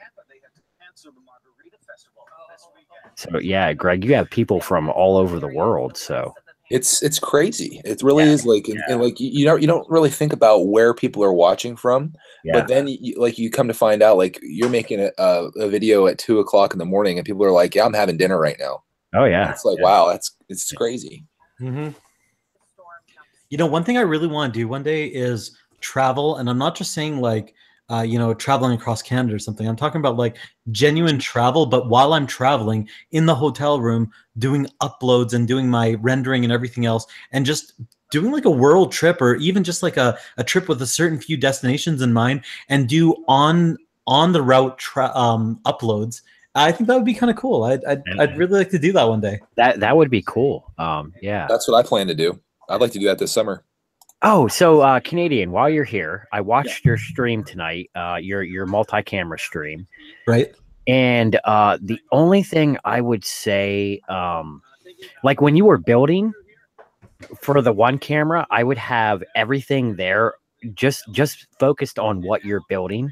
[SPEAKER 3] So yeah, Greg, you have people from all over the world. So
[SPEAKER 1] it's crazy. It really is like, and like you don't really think about where people are watching from, but then you come to find out like you're making a video at 2 o'clock in the morning, and people are like, "Yeah, I'm having dinner right now."
[SPEAKER 3] Oh yeah,
[SPEAKER 1] and it's like wow, it's crazy.
[SPEAKER 2] Mm-hmm. You know, one thing I really want to do one day is travel, and I'm not just saying like, traveling across Canada or something. I'm talking about like genuine travel, but while I'm traveling in the hotel room, doing uploads and doing my rendering and everything else, and just doing like a world trip, or even just like a trip with a certain few destinations in mind, and do on the route uploads. I think that would be kind of cool. I'd really like to do that one day.
[SPEAKER 3] That would be cool. Yeah,
[SPEAKER 1] that's what I plan to do. I'd like to do that this summer.
[SPEAKER 3] Oh, so Canadian, while you're here, I watched your stream tonight, your multi-camera stream.
[SPEAKER 2] Right.
[SPEAKER 3] And the only thing I would say, like when you were building for the one camera, I would have everything there just focused on what you're building.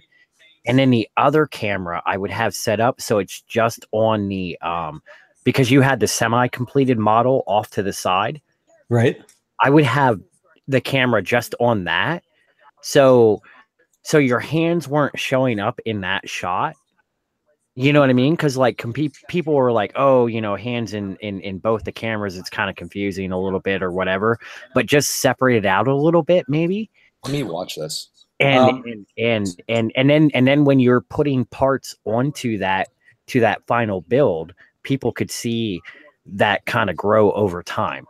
[SPEAKER 3] And then the other camera I would have set up so it's just on the because you had the semi-completed model off to the side.
[SPEAKER 2] Right.
[SPEAKER 3] I would have the camera just on that. So your hands weren't showing up in that shot. You know what I mean? Because like people were like, oh, hands in both the cameras, it's kind of confusing a little bit or whatever, but just separate it out a little bit, maybe.
[SPEAKER 1] Let me watch this.
[SPEAKER 3] And then when you're putting parts onto that final build, people could see that kind of grow over time.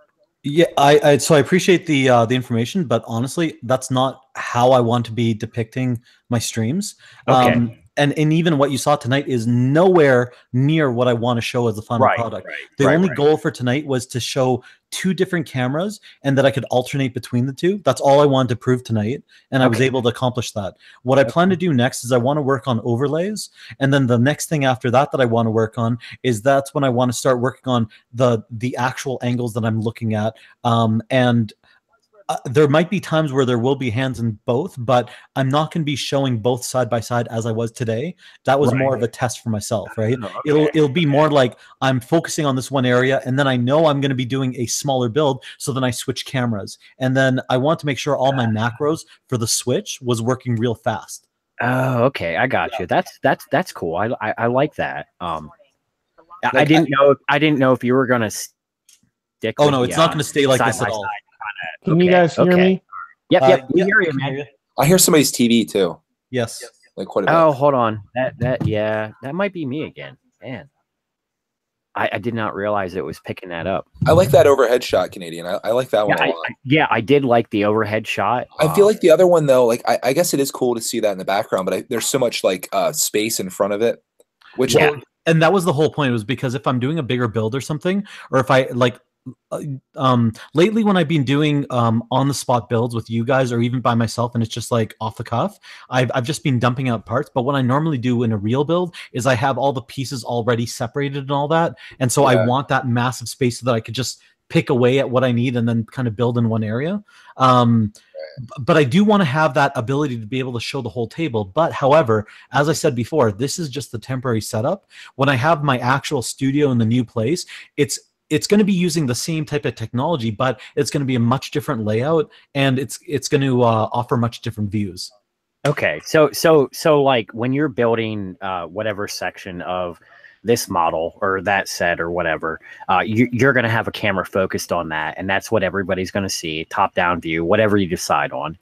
[SPEAKER 2] Yeah, so I appreciate the information, but honestly, that's not how I want to be depicting my streams.
[SPEAKER 3] Okay.
[SPEAKER 2] And even what you saw tonight is nowhere near what I want to show as the final product. The only goal for tonight was to show two different cameras and that I could alternate between the two. That's all I wanted to prove tonight, and I was able to accomplish that. What I plan to do next is I want to work on overlays, and then the next thing after that I want to work on is that's when I want to start working on the actual angles that I'm looking at. And there might be times where there will be hands in both, but I'm not going to be showing both side by side as I was today. That was more of a test for myself, right? It'll be more like I'm focusing on this one area, and then I know I'm going to be doing a smaller build, so then I switch cameras, and then I want to make sure all my macros for the switch was working real fast.
[SPEAKER 3] Oh, okay, I got you. That's cool. I like that. I didn't know if you were going to stick.
[SPEAKER 2] Oh no, it's not going to stay like this at all.
[SPEAKER 4] Can you guys hear me?
[SPEAKER 3] Yep. We hear you, man.
[SPEAKER 1] I hear somebody's TV too.
[SPEAKER 2] Yes.
[SPEAKER 1] Like quite a bit.
[SPEAKER 3] Oh, hold on. That might be me again. Man. I did not realize it was picking that up.
[SPEAKER 1] I like that overhead shot, Canadian. I like that one a lot.
[SPEAKER 3] I did like the overhead shot.
[SPEAKER 1] I feel like the other one though, like I guess it is cool to see that in the background, but there's so much like space in front of it, which
[SPEAKER 2] and that was the whole point. It was because if I'm doing a bigger build or something, or if I like lately when I've been doing on the spot builds with you guys or even by myself and it's just like off the cuff, I've just been dumping out parts. But what I normally do in a real build is I have all the pieces already separated and all that, and so I want that massive space so that I could just pick away at what I need and then kind of build in one area. But I do want to have that ability to be able to show the whole table. But however, as I said before, this is just the temporary setup. When I have my actual studio in the new place, it's going to be using the same type of technology, but it's going to be a much different layout, and it's going to offer much different views.
[SPEAKER 3] Okay, so like when you're building whatever section of this model or that set or whatever, you're going to have a camera focused on that, and that's what everybody's going to see, top-down view, whatever you decide on.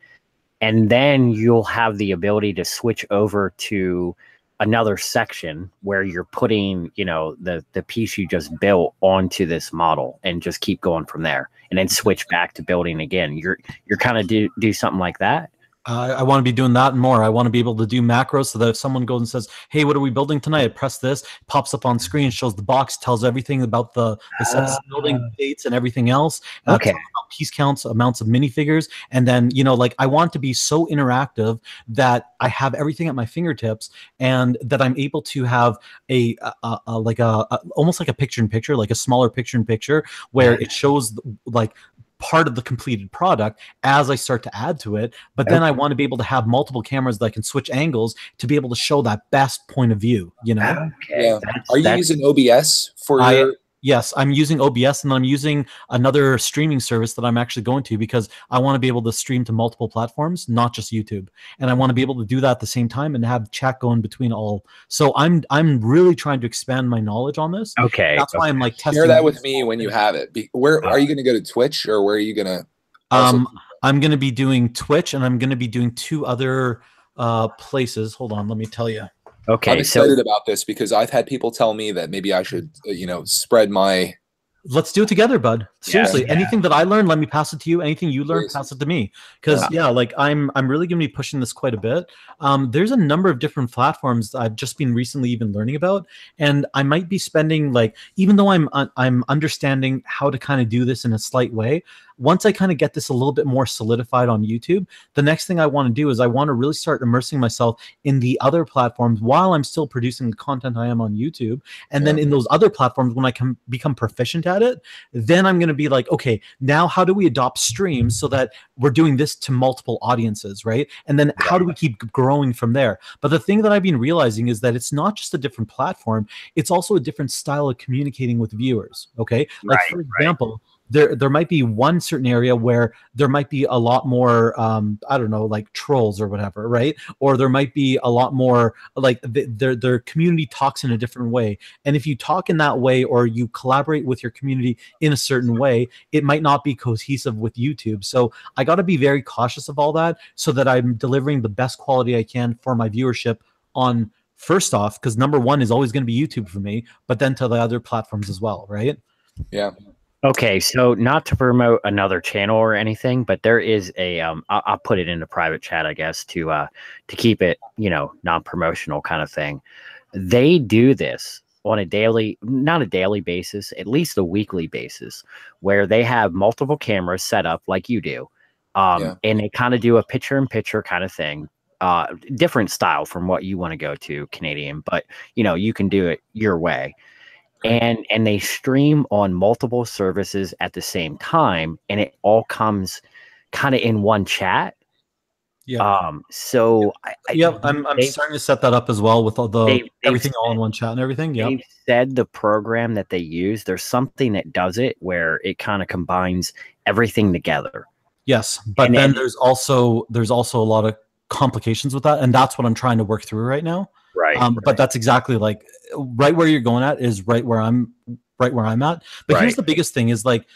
[SPEAKER 3] And then you'll have the ability to switch over to another section where you're putting, the piece you just built onto this model and just keep going from there, and then switch back to building again. You're kind of do something like that.
[SPEAKER 2] I want to be doing that and more. I want to be able to do macros so that if someone goes and says, hey, what are we building tonight? I press this, pops up on screen, shows the box, tells everything about the sets, building dates and everything else. Piece counts, amounts of minifigures. And then, like I want to be so interactive that I have everything at my fingertips and that I'm able to have almost like a picture-in-picture, like a smaller picture-in-picture where it shows like part of the completed product as I start to add to it. But then I want to be able to have multiple cameras that I can switch angles to be able to show that best point of view,
[SPEAKER 3] Okay.
[SPEAKER 1] Yeah. Are you using OBS for your...
[SPEAKER 2] Yes, I'm using OBS, and then I'm using another streaming service that I'm actually going to because I want to be able to stream to multiple platforms, not just YouTube. And I want to be able to do that at the same time and have chat going between all. So I'm really trying to expand my knowledge on this.
[SPEAKER 3] Okay.
[SPEAKER 2] That's why I'm like testing.
[SPEAKER 1] Share that with me when you have it. Where are you going to go to Twitch, or where are you going to?
[SPEAKER 2] I'm going to be doing Twitch, and I'm going to be doing two other places. Hold on, let me tell you.
[SPEAKER 3] Okay,
[SPEAKER 1] I'm excited about this because I've had people tell me that maybe I should, spread my...
[SPEAKER 2] Let's do it together, bud. Seriously, anything that I learn, let me pass it to you. Anything you learn, pass it to me. Because like I'm really going to be pushing this quite a bit. There's a number of different platforms I've just been recently even learning about, and I might be spending even though I'm understanding how to kind of do this in a slight way. Once I kind of get this a little bit more solidified on YouTube, the next thing I want to do is I want to really start immersing myself in the other platforms while I'm still producing the content I am on YouTube. And then in those other platforms, when I can become proficient at it, then I'm going to be like, okay, now how do we adopt streams so that we're doing this to multiple audiences, right? And then how do we keep growing from there? But the thing that I've been realizing is that it's not just a different platform, it's also a different style of communicating with viewers, okay? Like, for example, there might be one certain area where there might be a lot more I don't know, like trolls or whatever, right? Or there might be a lot more like their community talks in a different way, and if you talk in that way or you collaborate with your community in a certain way, it might not be cohesive with YouTube. So I got to be very cautious of all that so that I'm delivering the best quality I can for my viewership on, first off, because number one is always going to be YouTube for me, but then to the other platforms as well, right?
[SPEAKER 1] Yeah.
[SPEAKER 3] Okay, so not to promote another channel or anything, but there is a I'll put it in the private chat, I guess, to keep it, you know, non-promotional kind of thing. They do this on a daily, not a daily basis, at least a weekly basis, where they have multiple cameras set up like you do. And they kind of do a picture-in-picture kind of thing. Different style from what you want to go to, Canadian, but you know, you can do it your way. And they stream on multiple services at the same time, and it all comes kind of in one chat.
[SPEAKER 2] Yeah.
[SPEAKER 3] So
[SPEAKER 2] I'm starting to set that up as well with all everything all in one chat and everything. Yeah.
[SPEAKER 3] They've said the program that they use, there's something that does it where it kind of combines everything together.
[SPEAKER 2] Yes, but then there's also a lot of complications with that, and that's what I'm trying to work through right now.
[SPEAKER 3] Right.
[SPEAKER 2] But that's exactly like right where you're going at is right where I'm at. But here's the biggest thing is like,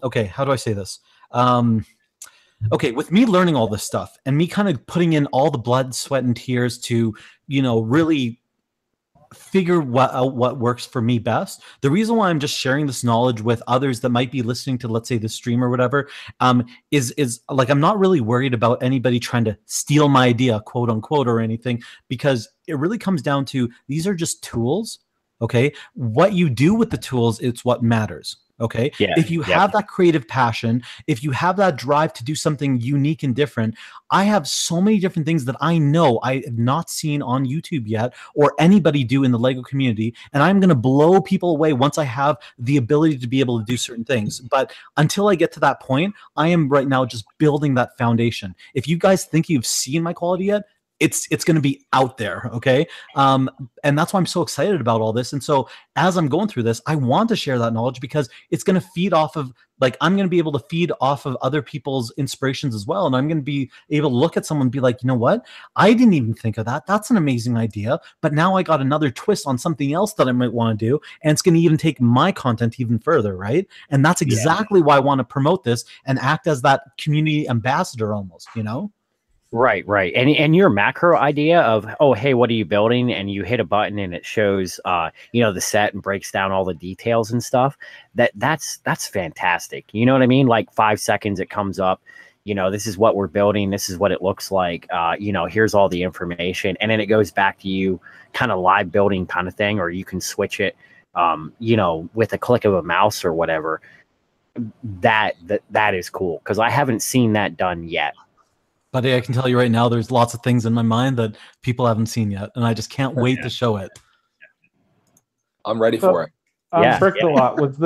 [SPEAKER 2] okay, how do I say this? Okay, with me learning all this stuff and me kind of putting in all the blood, sweat, and tears to, you know, really figure out what works for me best. The reason why I'm just sharing this knowledge with others that might be listening to, let's say, the stream or whatever, is like, I'm not really worried about anybody trying to steal my idea, quote unquote, or anything, because it really comes down to these are just tools. Okay, what you do with the tools, it's what matters. Okay.
[SPEAKER 3] Yeah.
[SPEAKER 2] If you have that creative passion, if you have that drive to do something unique and different, I have so many different things that I know I have not seen on YouTube yet or anybody do in the Lego community. And I'm going to blow people away once I have the ability to be able to do certain things. But until I get to that point, I am right now just building that foundation. If you guys think you've seen my quality yet, it's going to be out there. Okay. And that's why I'm so excited about all this. And so as I'm going through this, I want to share that knowledge because it's going to feed off of, like, I'm going to be able to feed off of other people's inspirations as well. And I'm going to be able to look at someone and be like, you know what? I didn't even think of that. That's an amazing idea. But now I got another twist on something else that I might want to do. And it's going to even take my content even further. Right. And that's exactly why I want to promote this and act as that community ambassador almost, you know?
[SPEAKER 3] Right. And your macro idea of, oh, hey, what are you building? And you hit a button and it shows, you know, the set and breaks down all the details and stuff. That's fantastic. You know what I mean? Like 5 seconds, it comes up, you know, this is what we're building. This is what it looks like. You know, here's all the information. And then it goes back to you kind of live building kind of thing, or you can switch it, you know, with a click of a mouse or whatever. That is cool because I haven't seen that done yet.
[SPEAKER 2] But I can tell you right now, there's lots of things in my mind that people haven't seen yet, and I just can't wait to show it.
[SPEAKER 1] I'm ready for it.
[SPEAKER 4] Brick-a-lot, was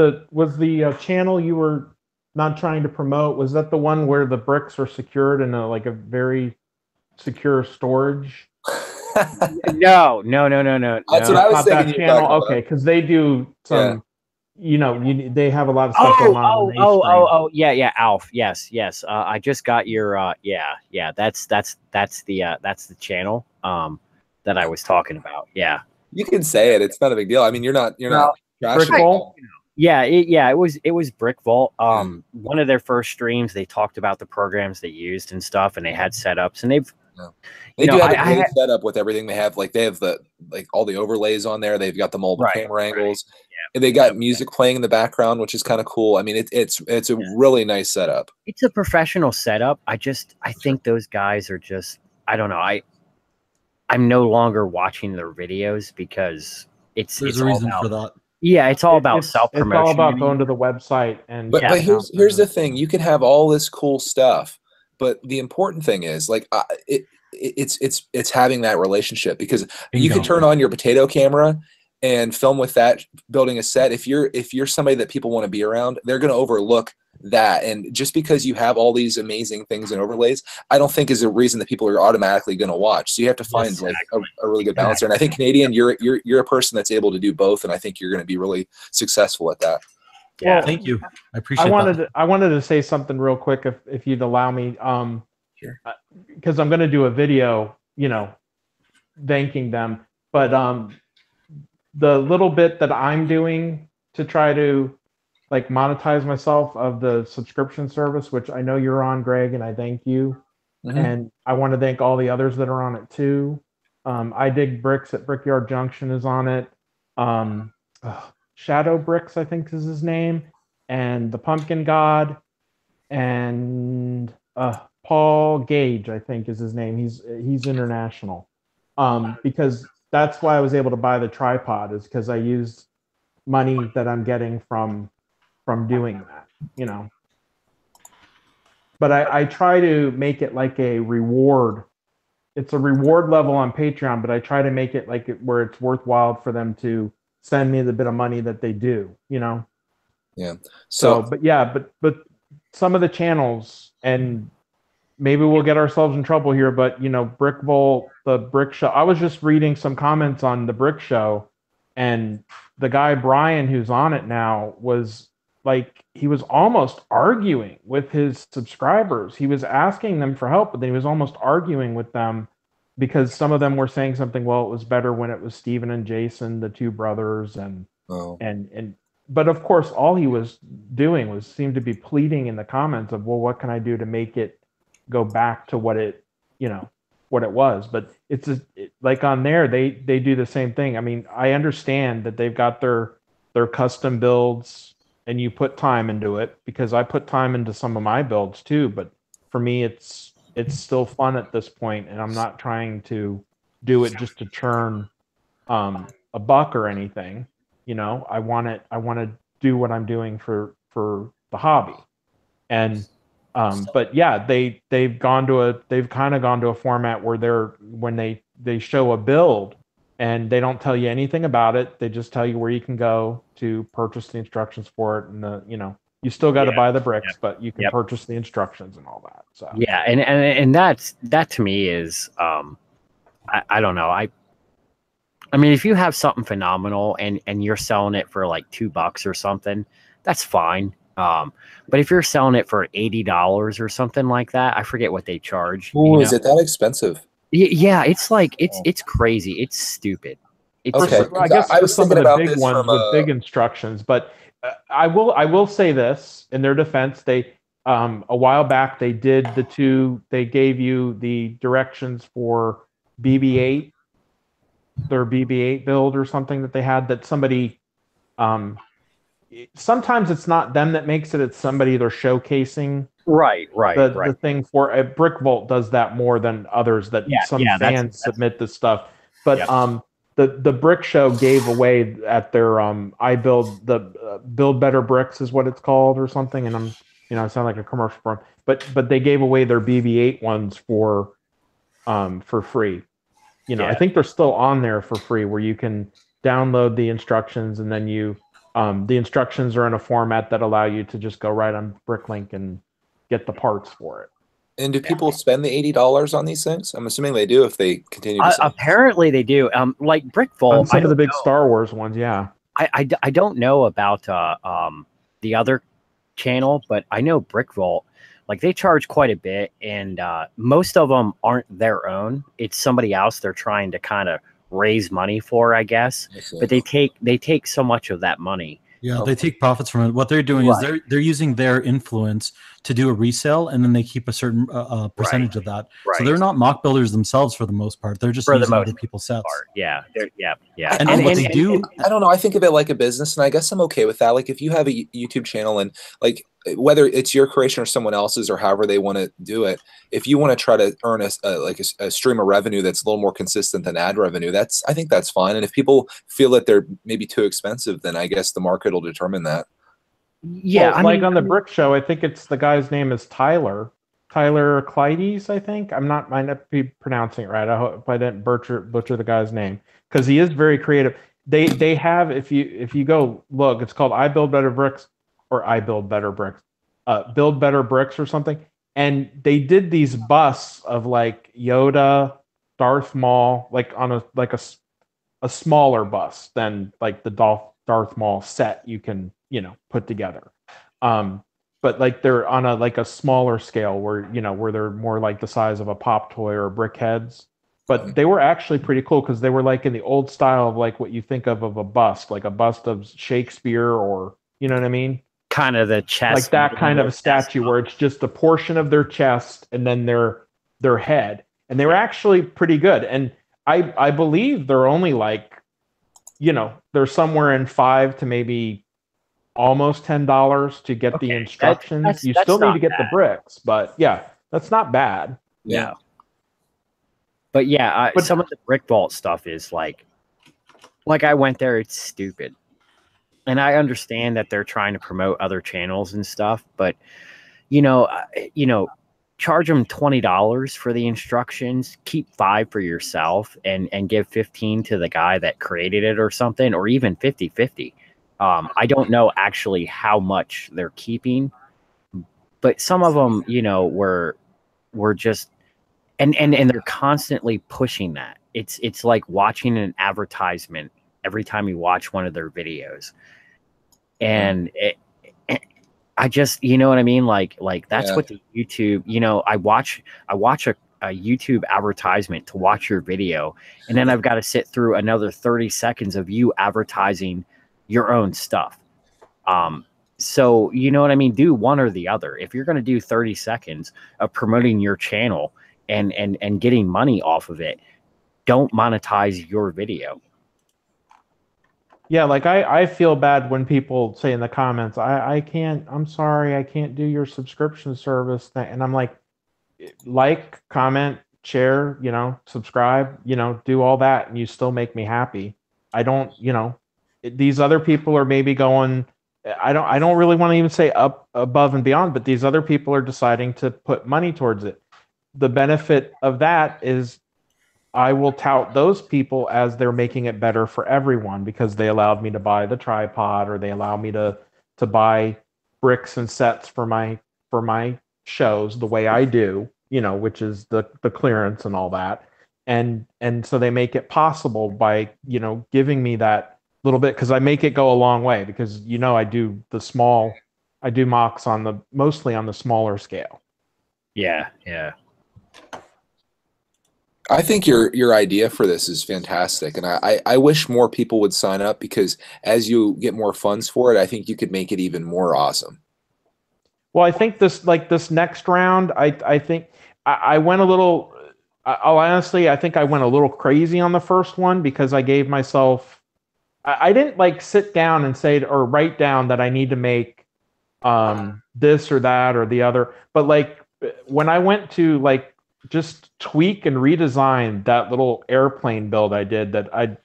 [SPEAKER 4] the channel you were not trying to promote, was that the one where the bricks are secured in a very secure storage?
[SPEAKER 3] No.
[SPEAKER 1] That's what I was thinking.
[SPEAKER 4] That channel, okay, because they do some. You know, they have a lot of stuff going on.
[SPEAKER 3] Yeah, Alf. Yes. I just got your yeah. That's the channel that I was talking about. Yeah.
[SPEAKER 1] You can say it. It's not a big deal. I mean, you're not
[SPEAKER 4] Brick Vault.
[SPEAKER 3] Yeah, it was Brick Vault. One of their first streams, they talked about the programs they used and stuff, and they had setups, and
[SPEAKER 1] they do have a great setup with everything they have. Like they have all the overlays on there. They've got the multiple camera angles. And they got music playing in the background, which is kind of cool. I mean, it's a really nice setup.
[SPEAKER 3] It's a professional setup. I think those guys are just, I don't know. I'm no longer watching their videos because
[SPEAKER 2] there's a reason for that.
[SPEAKER 3] Yeah, it's all about self-promotion.
[SPEAKER 4] It's all about going to the website and.
[SPEAKER 1] But here's the thing: you can have all this cool stuff, but the important thing is like it's having that relationship, because you can turn on your potato camera and film with that, building a set. If you're somebody that people want to be around, they're going to overlook that. And just because you have all these amazing things and overlays, I don't think is a reason that people are automatically going to watch. So you have to find a really good balance there. And I think Canadian, you're a person that's able to do both, and I think you're going to be really successful at that.
[SPEAKER 2] Yeah, thank you. I appreciate that.
[SPEAKER 4] I wanted to say something real quick, if you'd allow me,
[SPEAKER 1] Sure.
[SPEAKER 4] Because I'm going to do a video, you know, thanking them, but the little bit that I'm doing to try to like monetize myself of the subscription service, which I know you're on, Greg, and I thank you. And I want to thank all the others that are on it too. I Dig Bricks at Brickyard Junction is on it. Shadow Bricks, I think is his name, and the Pumpkin God, and Paul Gage, I think is his name. He's international. Because that's why I was able to buy the tripod, is because I used money that I'm getting from doing that, you know. But I try to make it like a reward. It's a reward level on Patreon, but I try to make it like where it's worthwhile for them to send me the bit of money that they do, you know.
[SPEAKER 1] Yeah.
[SPEAKER 4] So, but yeah, but some of the channels, and maybe we'll get ourselves in trouble here, but you know, Brick Bolt, the Brick Show. I was just reading some comments on the Brick Show, and the guy Brian, who's on it now, was like, he was almost arguing with his subscribers. He was asking them for help, but then he was almost arguing with them because some of them were saying something. Well, it was better when it was Steven and Jason, the two brothers, and
[SPEAKER 1] oh.
[SPEAKER 4] and but of course, all he was doing was seemed to be pleading in the comments of, well, what can I do to make it go back to what it, you know, what it was. But it's like on there, they do the same thing. I mean, I understand that they've got their custom builds and you put time into it, because I put time into some of my builds too, but for me it's still fun at this point, and I'm not trying to do it just to churn a buck or anything. You know, I want to do what I'm doing for the hobby. And but yeah, they've kind of gone to a format where when they show a build and they don't tell you anything about it. They just tell you where you can go to purchase the instructions for it, and you know, you still got to buy the bricks, but you can purchase the instructions and all that. So
[SPEAKER 3] yeah, and that to me is I don't know. I mean, if you have something phenomenal and you're selling it for like $2 or something, that's fine. But if you're selling it for $80 or something like that, I forget what they charge.
[SPEAKER 1] Ooh, is it that expensive?
[SPEAKER 3] Yeah, it's like it's crazy. It's stupid. It's
[SPEAKER 1] okay,
[SPEAKER 4] I guess
[SPEAKER 1] I was
[SPEAKER 4] some
[SPEAKER 1] thinking
[SPEAKER 4] of the
[SPEAKER 1] about
[SPEAKER 4] big
[SPEAKER 1] this
[SPEAKER 4] ones
[SPEAKER 1] from
[SPEAKER 4] with big instructions, but I will say this in their defense. They a while back they gave you the directions for BB-8, their BB-8 build or something that they had, that somebody sometimes it's not them that makes it, it's somebody they're showcasing
[SPEAKER 3] right.
[SPEAKER 4] the thing for. A Brick Vault does that more than others, that some fans submit this stuff. But the Brick Show gave away at their I build Build Better Bricks is what it's called or something, and I sound like a commercial for them, but they gave away their BB-8 ones for free. You know, I think they're still on there for free, where you can download the instructions, and then the instructions are in a format that allow you to just go right on Bricklink and get the parts for it.
[SPEAKER 1] And do people spend the $80 on these things? I'm assuming they do if they continue to sell.
[SPEAKER 3] Apparently they do. Like Brick Vault,
[SPEAKER 4] some of the big Star Wars ones, yeah.
[SPEAKER 3] I don't know about the other channel, but I know Brick Vault, like they charge quite a bit, and most of them aren't their own. It's somebody else they're trying to kind of raise money for, I guess. But they take so much of that money.
[SPEAKER 2] Yeah, they take profits from it. What they're doing is they're using their influence to do a resale, and then they keep a certain percentage of that. So they're not mock builders themselves for the most part. They're just using other people's sets.
[SPEAKER 3] Yeah.
[SPEAKER 2] And what they do,
[SPEAKER 1] I don't know. I think of it like a business, and I guess I'm okay with that. Like if you have a YouTube channel, and like whether it's your creation or someone else's, or however they want to do it, if you want to try to earn a stream of revenue that's a little more consistent than ad revenue, I think that's fine. And if people feel that they're maybe too expensive, then I guess the market will determine that.
[SPEAKER 4] Yeah, well, on the Brick Show, I think it's the guy's name is Tyler Clydes, I think. I might not be pronouncing it right. I hope I didn't butcher the guy's name, because he is very creative. They have, if you go look, it's called I Build Better Bricks, or I Build Better Bricks, Build Better Bricks or something. And they did these busts of like Yoda, Darth Maul, like on a smaller bust than like the Darth Maul set you can put together. But like they're on a smaller scale, where they're more like the size of a pop toy or brick heads. But they were actually pretty cool, because they were like in the old style of like what you think of a bust, like a bust of Shakespeare, or you know what I mean?
[SPEAKER 3] Kind of the chest,
[SPEAKER 4] like that kind of a statue where it's just a portion of their chest and then their head. And they were actually pretty good. And I believe they're only like they're somewhere in $5 to maybe almost $10 to get the instructions. You still need to get the bricks, but yeah, that's not bad.
[SPEAKER 3] Yeah. But yeah, some of the brick vault stuff is like I went there, it's stupid. And I understand that they're trying to promote other channels and stuff, but charge them $20 for the instructions, keep $5 for yourself, and give 15 to the guy that created it or something, or even 50-50. I don't know actually how much they're keeping, but some of them, were just, and they're constantly pushing that. It's like watching an advertisement every time you watch one of their videos. And I just, you know what I mean? Like that's what the YouTube, I watch a YouTube advertisement to watch your video, and then I've got to sit through another 30 seconds of you advertising your own stuff. So you know what I mean? Do one or the other. If you're going to do 30 seconds of promoting your channel and getting money off of it, don't monetize your video.
[SPEAKER 4] Yeah, like I feel bad when people say in the comments, I'm sorry, I can't do your subscription service thing. And I'm like, comment, share, subscribe, do all that, and you still make me happy. I don't, these other people are maybe going, I don't really want to even say up above and beyond, but these other people are deciding to put money towards it. The benefit of that is I will tout those people as they're making it better for everyone, because they allowed me to buy the tripod, or they allow me to buy bricks and sets for my shows the way I do, which is the clearance and all that. And so they make it possible by, giving me that little bit, because I make it go a long way, because I do mocks mostly on the smaller scale.
[SPEAKER 3] Yeah.
[SPEAKER 1] I think your idea for this is fantastic, and I wish more people would sign up, because as you get more funds for it, I think you could make it even more awesome.
[SPEAKER 4] Well, I think this next round, I think I went a little. I think I went a little crazy on the first one, because I gave myself. I didn't sit down and say or write down that I need to make this or that or the other, but when I went to just tweak and redesign that little airplane build I did, that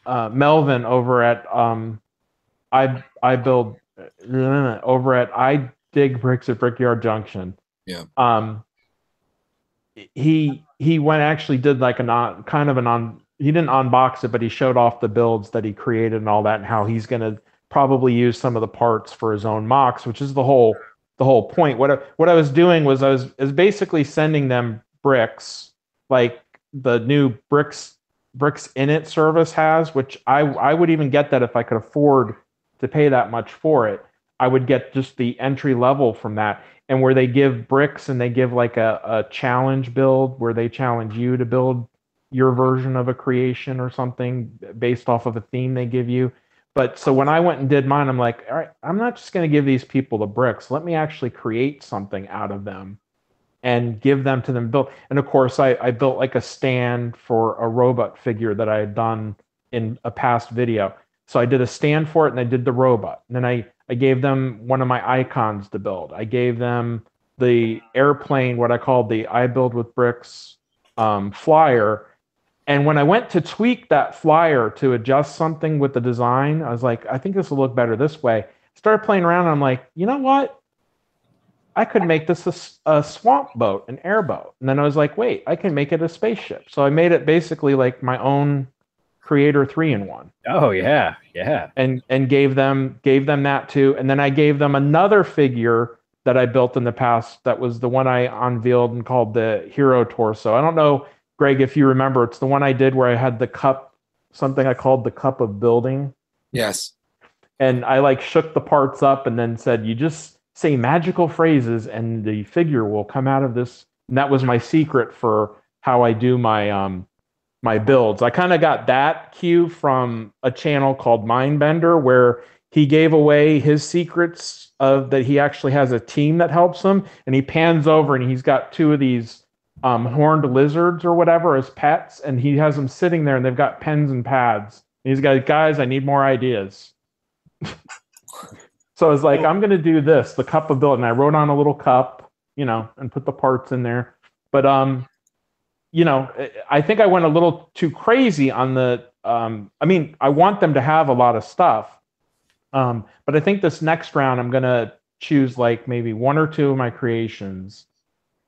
[SPEAKER 4] Melvin over at I build over at I dig bricks at Brickyard Junction.
[SPEAKER 1] Yeah.
[SPEAKER 4] He actually did he didn't unbox it, but he showed off the builds that he created and all that, and how he's going to probably use some of the parts for his own mocks, which is the whole point. What I was doing was I was basically sending them bricks, like the new bricks in it service has, which I would even get that if I could afford to pay that much for it. I would get just the entry level from that, and where they give bricks and they give a challenge build where they challenge you to build your version of a creation or something based off of a theme they give you. But so when I went and did mine, I'm like, all right, I'm not just going to give these people the bricks. Let me actually create something out of them and give them to them built. And of course, I built a stand for a robot figure that I had done in a past video. So I did a stand for it, and I did the robot. And then I gave them one of my icons to build. I gave them the airplane, what I called the I Build with Bricks flyer. And when I went to tweak that flyer to adjust something with the design, I was like, I think this will look better this way. Started playing around, and I'm like, you know what? I could make this a swamp boat, an airboat. And then I was like, wait, I can make it a spaceship. So I made it basically like my own Creator 3-in-1.
[SPEAKER 3] Oh yeah.
[SPEAKER 4] And gave them that too. And then I gave them another figure that I built in the past. That was the one I unveiled and called the Hero Torso. I don't know, Greg, if you remember, it's the one I did where I had the cup, something I called the cup of building.
[SPEAKER 1] Yes.
[SPEAKER 4] And I shook the parts up and then said, you just say magical phrases and the figure will come out of this. And that was my secret for how I do my my builds. I kind of got that cue from a channel called Mindbender, where he gave away his secrets of that he actually has a team that helps him, and he pans over and he's got two of these horned lizards or whatever as pets, and he has them sitting there, and they've got pens and pads. And he's got, guys, I need more ideas. So I was like, I'm going to do this, the cup of build, and I wrote on a little cup, and put the parts in there. But I think I went a little too crazy on the. I mean, I want them to have a lot of stuff, but I think this next round I'm going to choose like maybe one or two of my creations,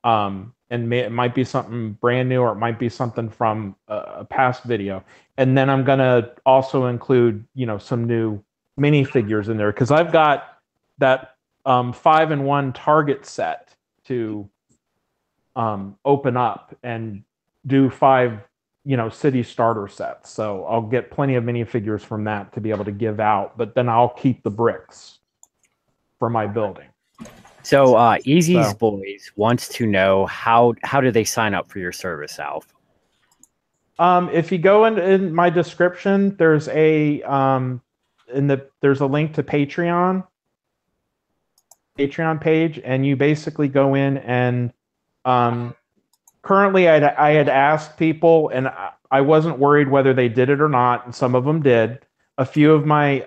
[SPEAKER 4] and it might be something brand new, or it might be something from a past video, and then I'm going to also include some new minifigures in there, because I've got that 5-in-1 target set to open up and do 5 city starter sets. So I'll get plenty of minifigures from that to be able to give out, but then I'll keep the bricks for my building.
[SPEAKER 3] So Easy's Boys wants to know how do they sign up for your service, Alf?
[SPEAKER 4] If you go in my description, there's a there's a link to Patreon page, and you basically go in and currently I had asked people, and I wasn't worried whether they did it or not, and some of them did. A few of my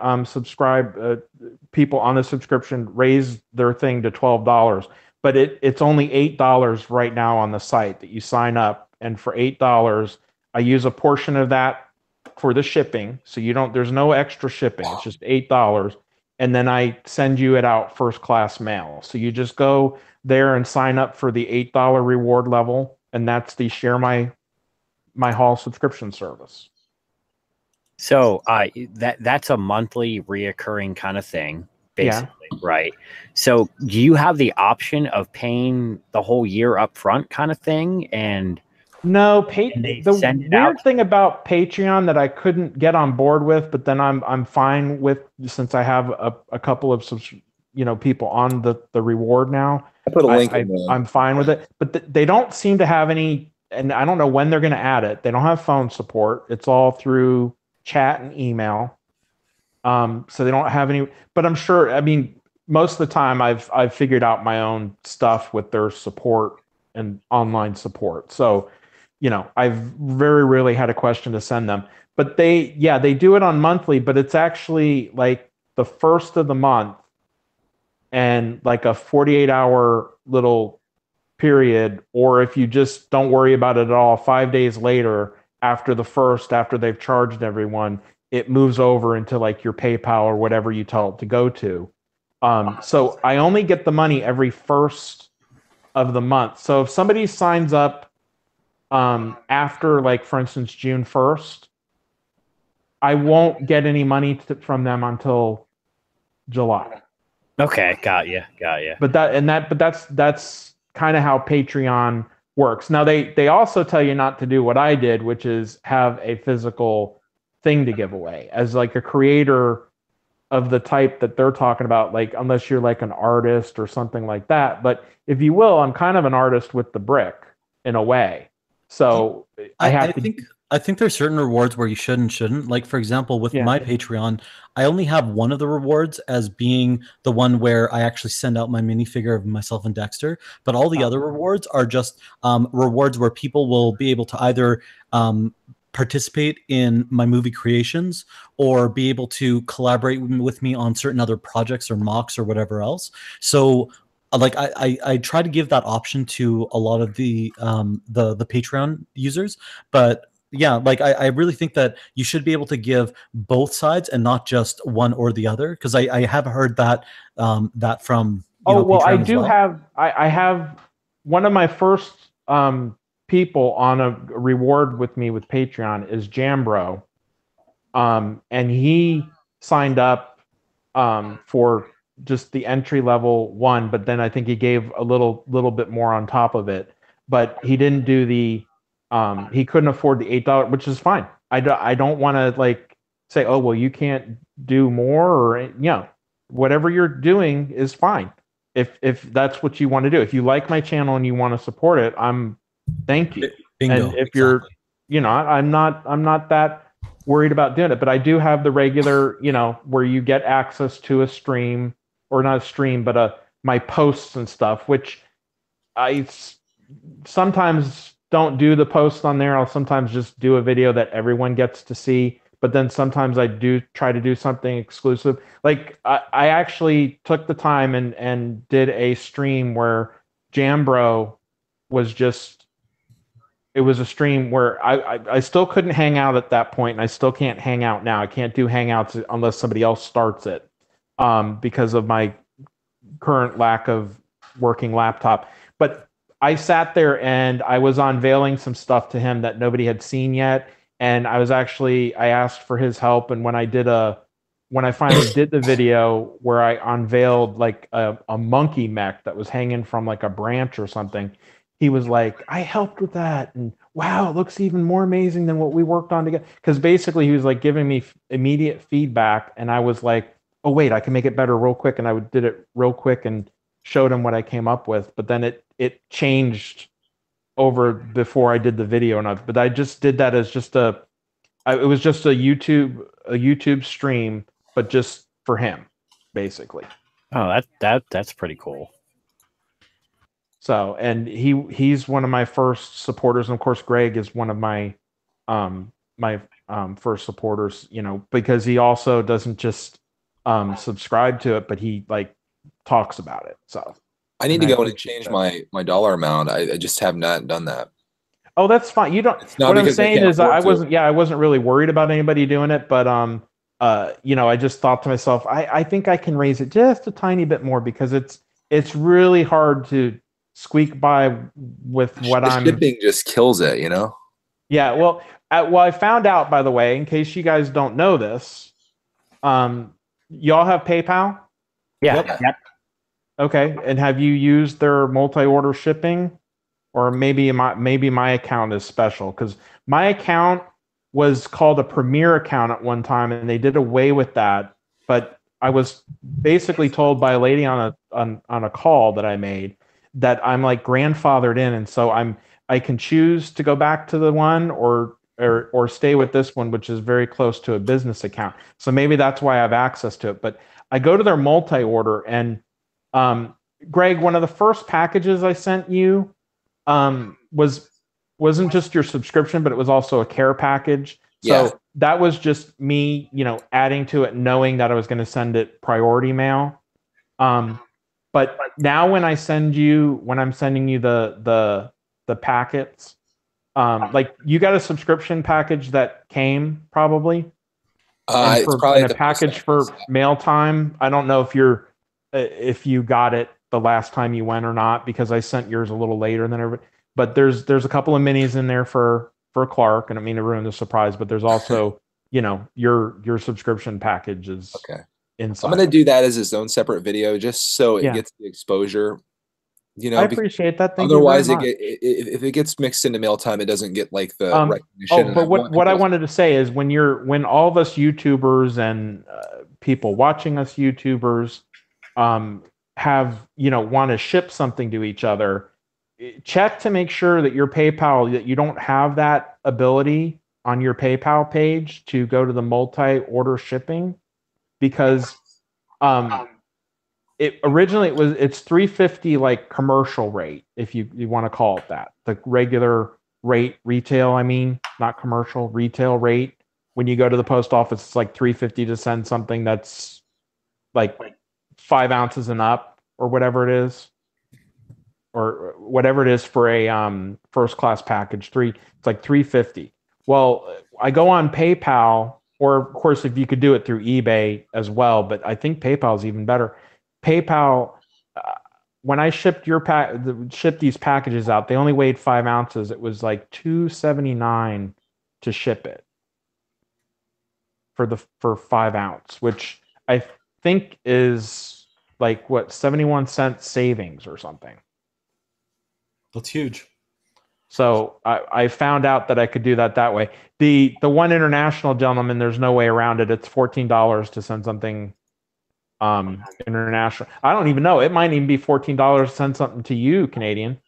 [SPEAKER 4] people on the subscription raised their thing to $12, but it's only $8 right now on the site that you sign up, and for $8 I use a portion of that for the shipping, so there's no extra shipping. It's just $8, and then I send you it out first class mail. So you just go there and sign up for the $8 reward level, and that's the Share My Hall subscription service.
[SPEAKER 3] So that's a monthly reoccurring kind of thing, basically, right? So do you have the option of paying the whole year up front kind of thing? And
[SPEAKER 4] no, the weird thing about Patreon that I couldn't get on board with, but then I'm fine with, since I have a couple of people on the reward now.
[SPEAKER 1] I put a link in there.
[SPEAKER 4] I'm fine with it, but they don't seem to have any, and I don't know when they're going to add it. They don't have phone support. It's all through chat and email. So they don't have any, but I'm sure, I mean, most of the time I've figured out my own stuff with their support and online support. So, I've very rarely had a question to send them, but they do it on monthly, but it's actually like the first of the month and like a 48-hour little period. Or if you just don't worry about it at all, 5 days later, after they've charged everyone, it moves over into like your PayPal or whatever you tell it to go to. So I only get the money every first of the month. So if somebody signs up after, like, for instance, June 1st, I won't get any money from them until July.
[SPEAKER 3] Okay, got you.
[SPEAKER 4] But that's kind of how Patreon works. Now they also tell you not to do what I did, which is have a physical thing to give away. As like a creator of the type that they're talking about, like, unless you're like an artist or something like that. But if you will, I'm kind of an artist with the brick in a way. So I
[SPEAKER 2] think there's certain rewards where you should and shouldn't. Like, for example, with my Patreon, I only have one of the rewards as being the one where I actually send out my minifigure of myself and Dexter. But all the other rewards are just rewards where people will be able to either participate in my movie creations or be able to collaborate with me on certain other projects or mocks or whatever else. So like I try to give that option to a lot of the Patreon users, but yeah, like I really think that you should be able to give both sides and not just one or the other, because I have heard that that from Patreon
[SPEAKER 4] I have one of my first people on a reward with me with Patreon is Jambro, and he signed up for just the entry level one, but then I think he gave a little bit more on top of it, but he didn't do the he couldn't afford the $8, which is fine. I don't want to like say, oh well, you can't do more, or whatever you're doing is fine if that's what you want to do. If you like my channel and you want to support it, thank you.
[SPEAKER 2] Bingo,
[SPEAKER 4] and if you're I'm not that worried about doing it, but I do have the regular, where you get access to a stream, or not a stream, but my posts and stuff, which sometimes don't do the posts on there. I'll sometimes just do a video that everyone gets to see. But then sometimes I do try to do something exclusive. Like I actually took the time and did a stream where Jambro was just, it was a stream where I still couldn't hang out at that point, and I still can't hang out now. I can't do hangouts unless somebody else starts it, because of my current lack of working laptop. But I sat there and I was unveiling some stuff to him that nobody had seen yet. And I asked for his help. And when I finally did the video where I unveiled like a monkey mech that was hanging from like a branch or something, he was like, I helped with that. And wow, it looks even more amazing than what we worked on together. Because basically he was like giving me immediate feedback. And I was like, oh, wait, I can make it better real quick. And I did it real quick and showed him what I came up with. But then it changed over before I did the video. But I just did that as just it was just a YouTube stream, but just for him, basically.
[SPEAKER 3] Oh, that's pretty cool.
[SPEAKER 4] So, and he's one of my first supporters, and of course, Greg is one of my first supporters. You know, because he also doesn't just subscribe to it, but he like talks about it. So,
[SPEAKER 1] I need to go in and change my dollar amount. I just have not done that.
[SPEAKER 4] Oh, that's fine. You don't. What I'm saying is, I wasn't really worried about anybody doing it, but you know, I just thought to myself, I think I can raise it just a tiny bit more, because it's really hard to squeak by with what
[SPEAKER 1] the shipping just kills it, you know?
[SPEAKER 4] Yeah, well, I found out, by the way, in case you guys don't know this, y'all have PayPal?
[SPEAKER 3] Yeah. Yep.
[SPEAKER 4] Okay, and have you used their multi-order shipping? Or maybe my account is special, because my account was called a Premier account at one time, and they did away with that. But I was basically told by a lady on a call that I made that I'm like grandfathered in, and so I can choose to go back to the one or stay with this one, which is very close to a business account. So maybe that's why I have access to it. But I go to their multi-order, and Greg, one of the first packages I sent you wasn't just your subscription, but it was also a care package. So that was just me, you know, adding to it, knowing that I was going to send it priority mail. But now when I'm sending you the packets, like you got a subscription package that came probably,
[SPEAKER 1] it's probably
[SPEAKER 4] a package for mail time. I don't know if you got it the last time you went or not, because I sent yours a little later than everybody. But there's a couple of minis in there for Clark, and I mean to ruin the surprise, but there's also you know your subscription package is
[SPEAKER 1] okay.
[SPEAKER 4] Inside.
[SPEAKER 1] I'm gonna do that as its own separate video, just so it gets the exposure. You know,
[SPEAKER 4] I appreciate that. Thank
[SPEAKER 1] otherwise,
[SPEAKER 4] you very much.
[SPEAKER 1] if it gets mixed into mail time, it doesn't get like the recognition.
[SPEAKER 4] Oh, but what I wanted to say is when all of us YouTubers and people watching us YouTubers have, you know, want to ship something to each other, check to make sure that your PayPal, that you don't have that ability on your PayPal page to go to the multi-order shipping, because it's $350 like commercial rate, if you want to call it that, the regular rate, retail, I mean, not commercial, retail rate. When you go to the post office, it's like $350 to send something that's like 5 ounces and up, or whatever it is, or whatever it is for a first class package. It's like $350. Well, I go on PayPal, or of course, if you could do it through eBay as well, but I think PayPal is even better. PayPal, when I shipped these packages out, they only weighed 5 ounces. It was like $279 to ship it for 5 ounce, which I think is like what, 71 cents savings or something.
[SPEAKER 2] That's huge.
[SPEAKER 4] So I found out that I could do that way. The one international gentleman, there's no way around it. It's $14 to send something international. I don't even know. It might even be $14 to send something to you, Canadian.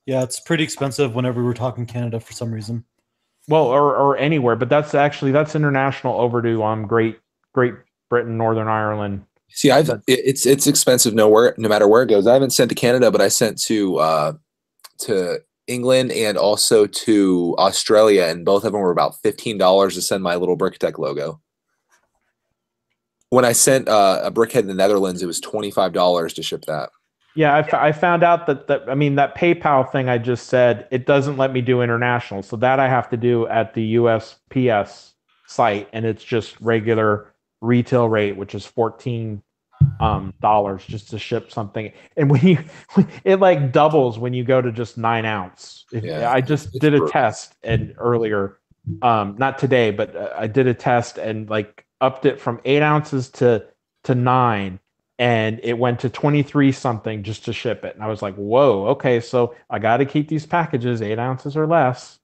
[SPEAKER 2] Yeah, it's pretty expensive whenever we're talking Canada for some reason.
[SPEAKER 4] Well, or anywhere, but that's international overdue on Great Britain, Northern Ireland.
[SPEAKER 1] See, it's expensive no matter where it goes. I haven't sent to Canada, but I sent to to England and also to Australia, and both of them were about $15 to send my little Brickitect logo. When I sent a Brickhead in the Netherlands, it was $25 to ship that.
[SPEAKER 4] Yeah, I found out that I mean that PayPal thing I just said, it doesn't let me do international, so that I have to do at the USPS site, and it's just regular retail rate, which is $14 dollars just to ship something. And when you it like doubles when you go to just 9 ounce. I just did a test and earlier, not today, but I did a test and like upped it from 8 ounces to 9, and it went to 23 something just to ship it. And I was like, whoa, okay, so I got to keep these packages 8 ounces or less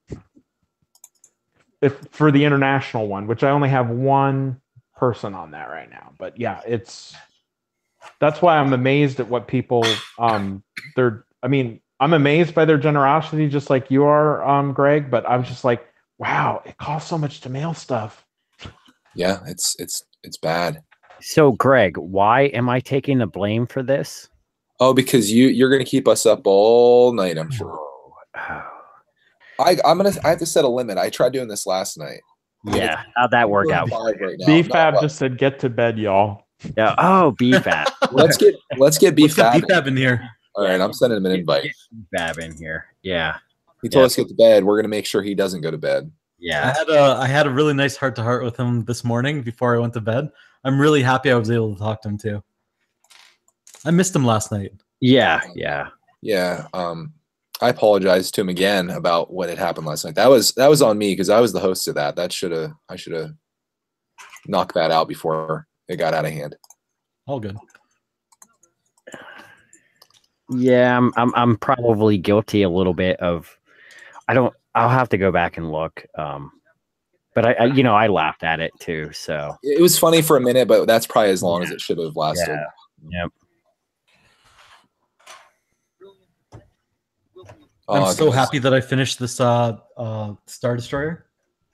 [SPEAKER 4] for the international one, which I only have one person on that right now. But yeah, that's why I'm amazed at what people I'm amazed by their generosity, just like you are, Greg, but I'm just like, wow, it costs so much to mail stuff.
[SPEAKER 1] Yeah, it's bad.
[SPEAKER 3] So Greg, why am I taking the blame for this?
[SPEAKER 1] Oh, because you're gonna keep us up all night, I'm sure. I have to set a limit. I tried doing this last night.
[SPEAKER 3] Yeah, how'd that work out?
[SPEAKER 1] Right now.
[SPEAKER 4] BFAB just said, "Get to bed, y'all."
[SPEAKER 3] Yeah. Oh, BFAB.
[SPEAKER 1] let's get BFAB
[SPEAKER 2] in here.
[SPEAKER 1] All right, I'm sending him an invite.
[SPEAKER 3] BFAB in here. Yeah.
[SPEAKER 1] He told us to get to bed. We're gonna make sure he doesn't go to bed.
[SPEAKER 3] Yeah.
[SPEAKER 2] I had a really nice heart-to-heart with him this morning before I went to bed. I'm really happy I was able to talk to him too. I missed him last night.
[SPEAKER 1] Yeah. I apologize to him again about what had happened last night. That was on me because I was the host of that. I should have knocked that out before it got out of hand.
[SPEAKER 2] All good.
[SPEAKER 3] Yeah, I'm probably guilty a little bit of. I'll have to go back and look. But I laughed at it too. So
[SPEAKER 1] it was funny for a minute, but that's probably as long as it should have lasted.
[SPEAKER 3] Yeah. Yep.
[SPEAKER 2] I'm so happy that I finished this Star Destroyer.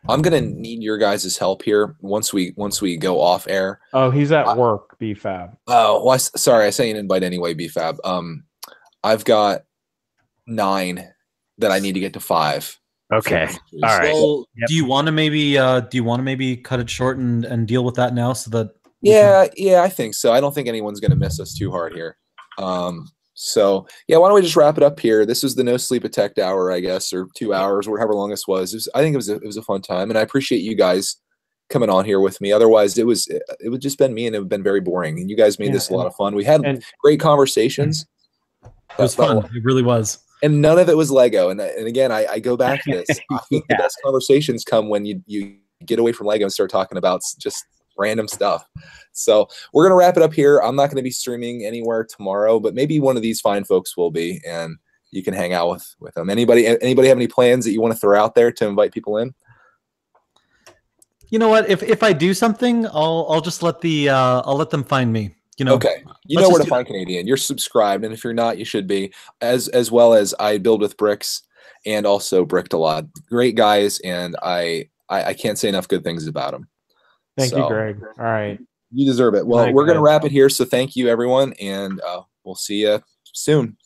[SPEAKER 1] I'm gonna need your guys' help here once we go off air.
[SPEAKER 4] Oh, he's at work, BFAB.
[SPEAKER 1] Oh, well, sorry, I sent you an invite anyway, BFAB. I've got 9 that I need to get to 5.
[SPEAKER 3] Okay. All right.
[SPEAKER 2] So, do you want to maybe cut it short and deal with that now so that?
[SPEAKER 1] Yeah, I think so. I don't think anyone's gonna miss us too hard here. So yeah, why don't we just wrap it up here? This was the Nosleepitect hour, I guess, or 2 hours, or however long this was. I think it was a fun time, and I appreciate you guys coming on here with me. Otherwise, it would just been me, and it would have been very boring. And you guys made this a lot of fun. We had great conversations.
[SPEAKER 2] It was fun. It really was.
[SPEAKER 1] And none of it was Lego. And again, I go back to this. I think the best conversations come when you get away from Lego and start talking about just random stuff. So we're going to wrap it up here. I'm not going to be streaming anywhere tomorrow, but maybe one of these fine folks will be, and you can hang out with them. Anybody have any plans that you want to throw out there to invite people in?
[SPEAKER 2] You know what? If I do something, I'll just let I'll let them find me.
[SPEAKER 1] Okay. You know where to find Canadian. You're subscribed, and if you're not, you should be. As well as I build with bricks and also bricked a lot. Great guys, and I can't say enough good things about them.
[SPEAKER 4] Thank you, Greg. All right.
[SPEAKER 1] You deserve it. Well, we're going to wrap it here. So thank you, everyone, and we'll see you soon.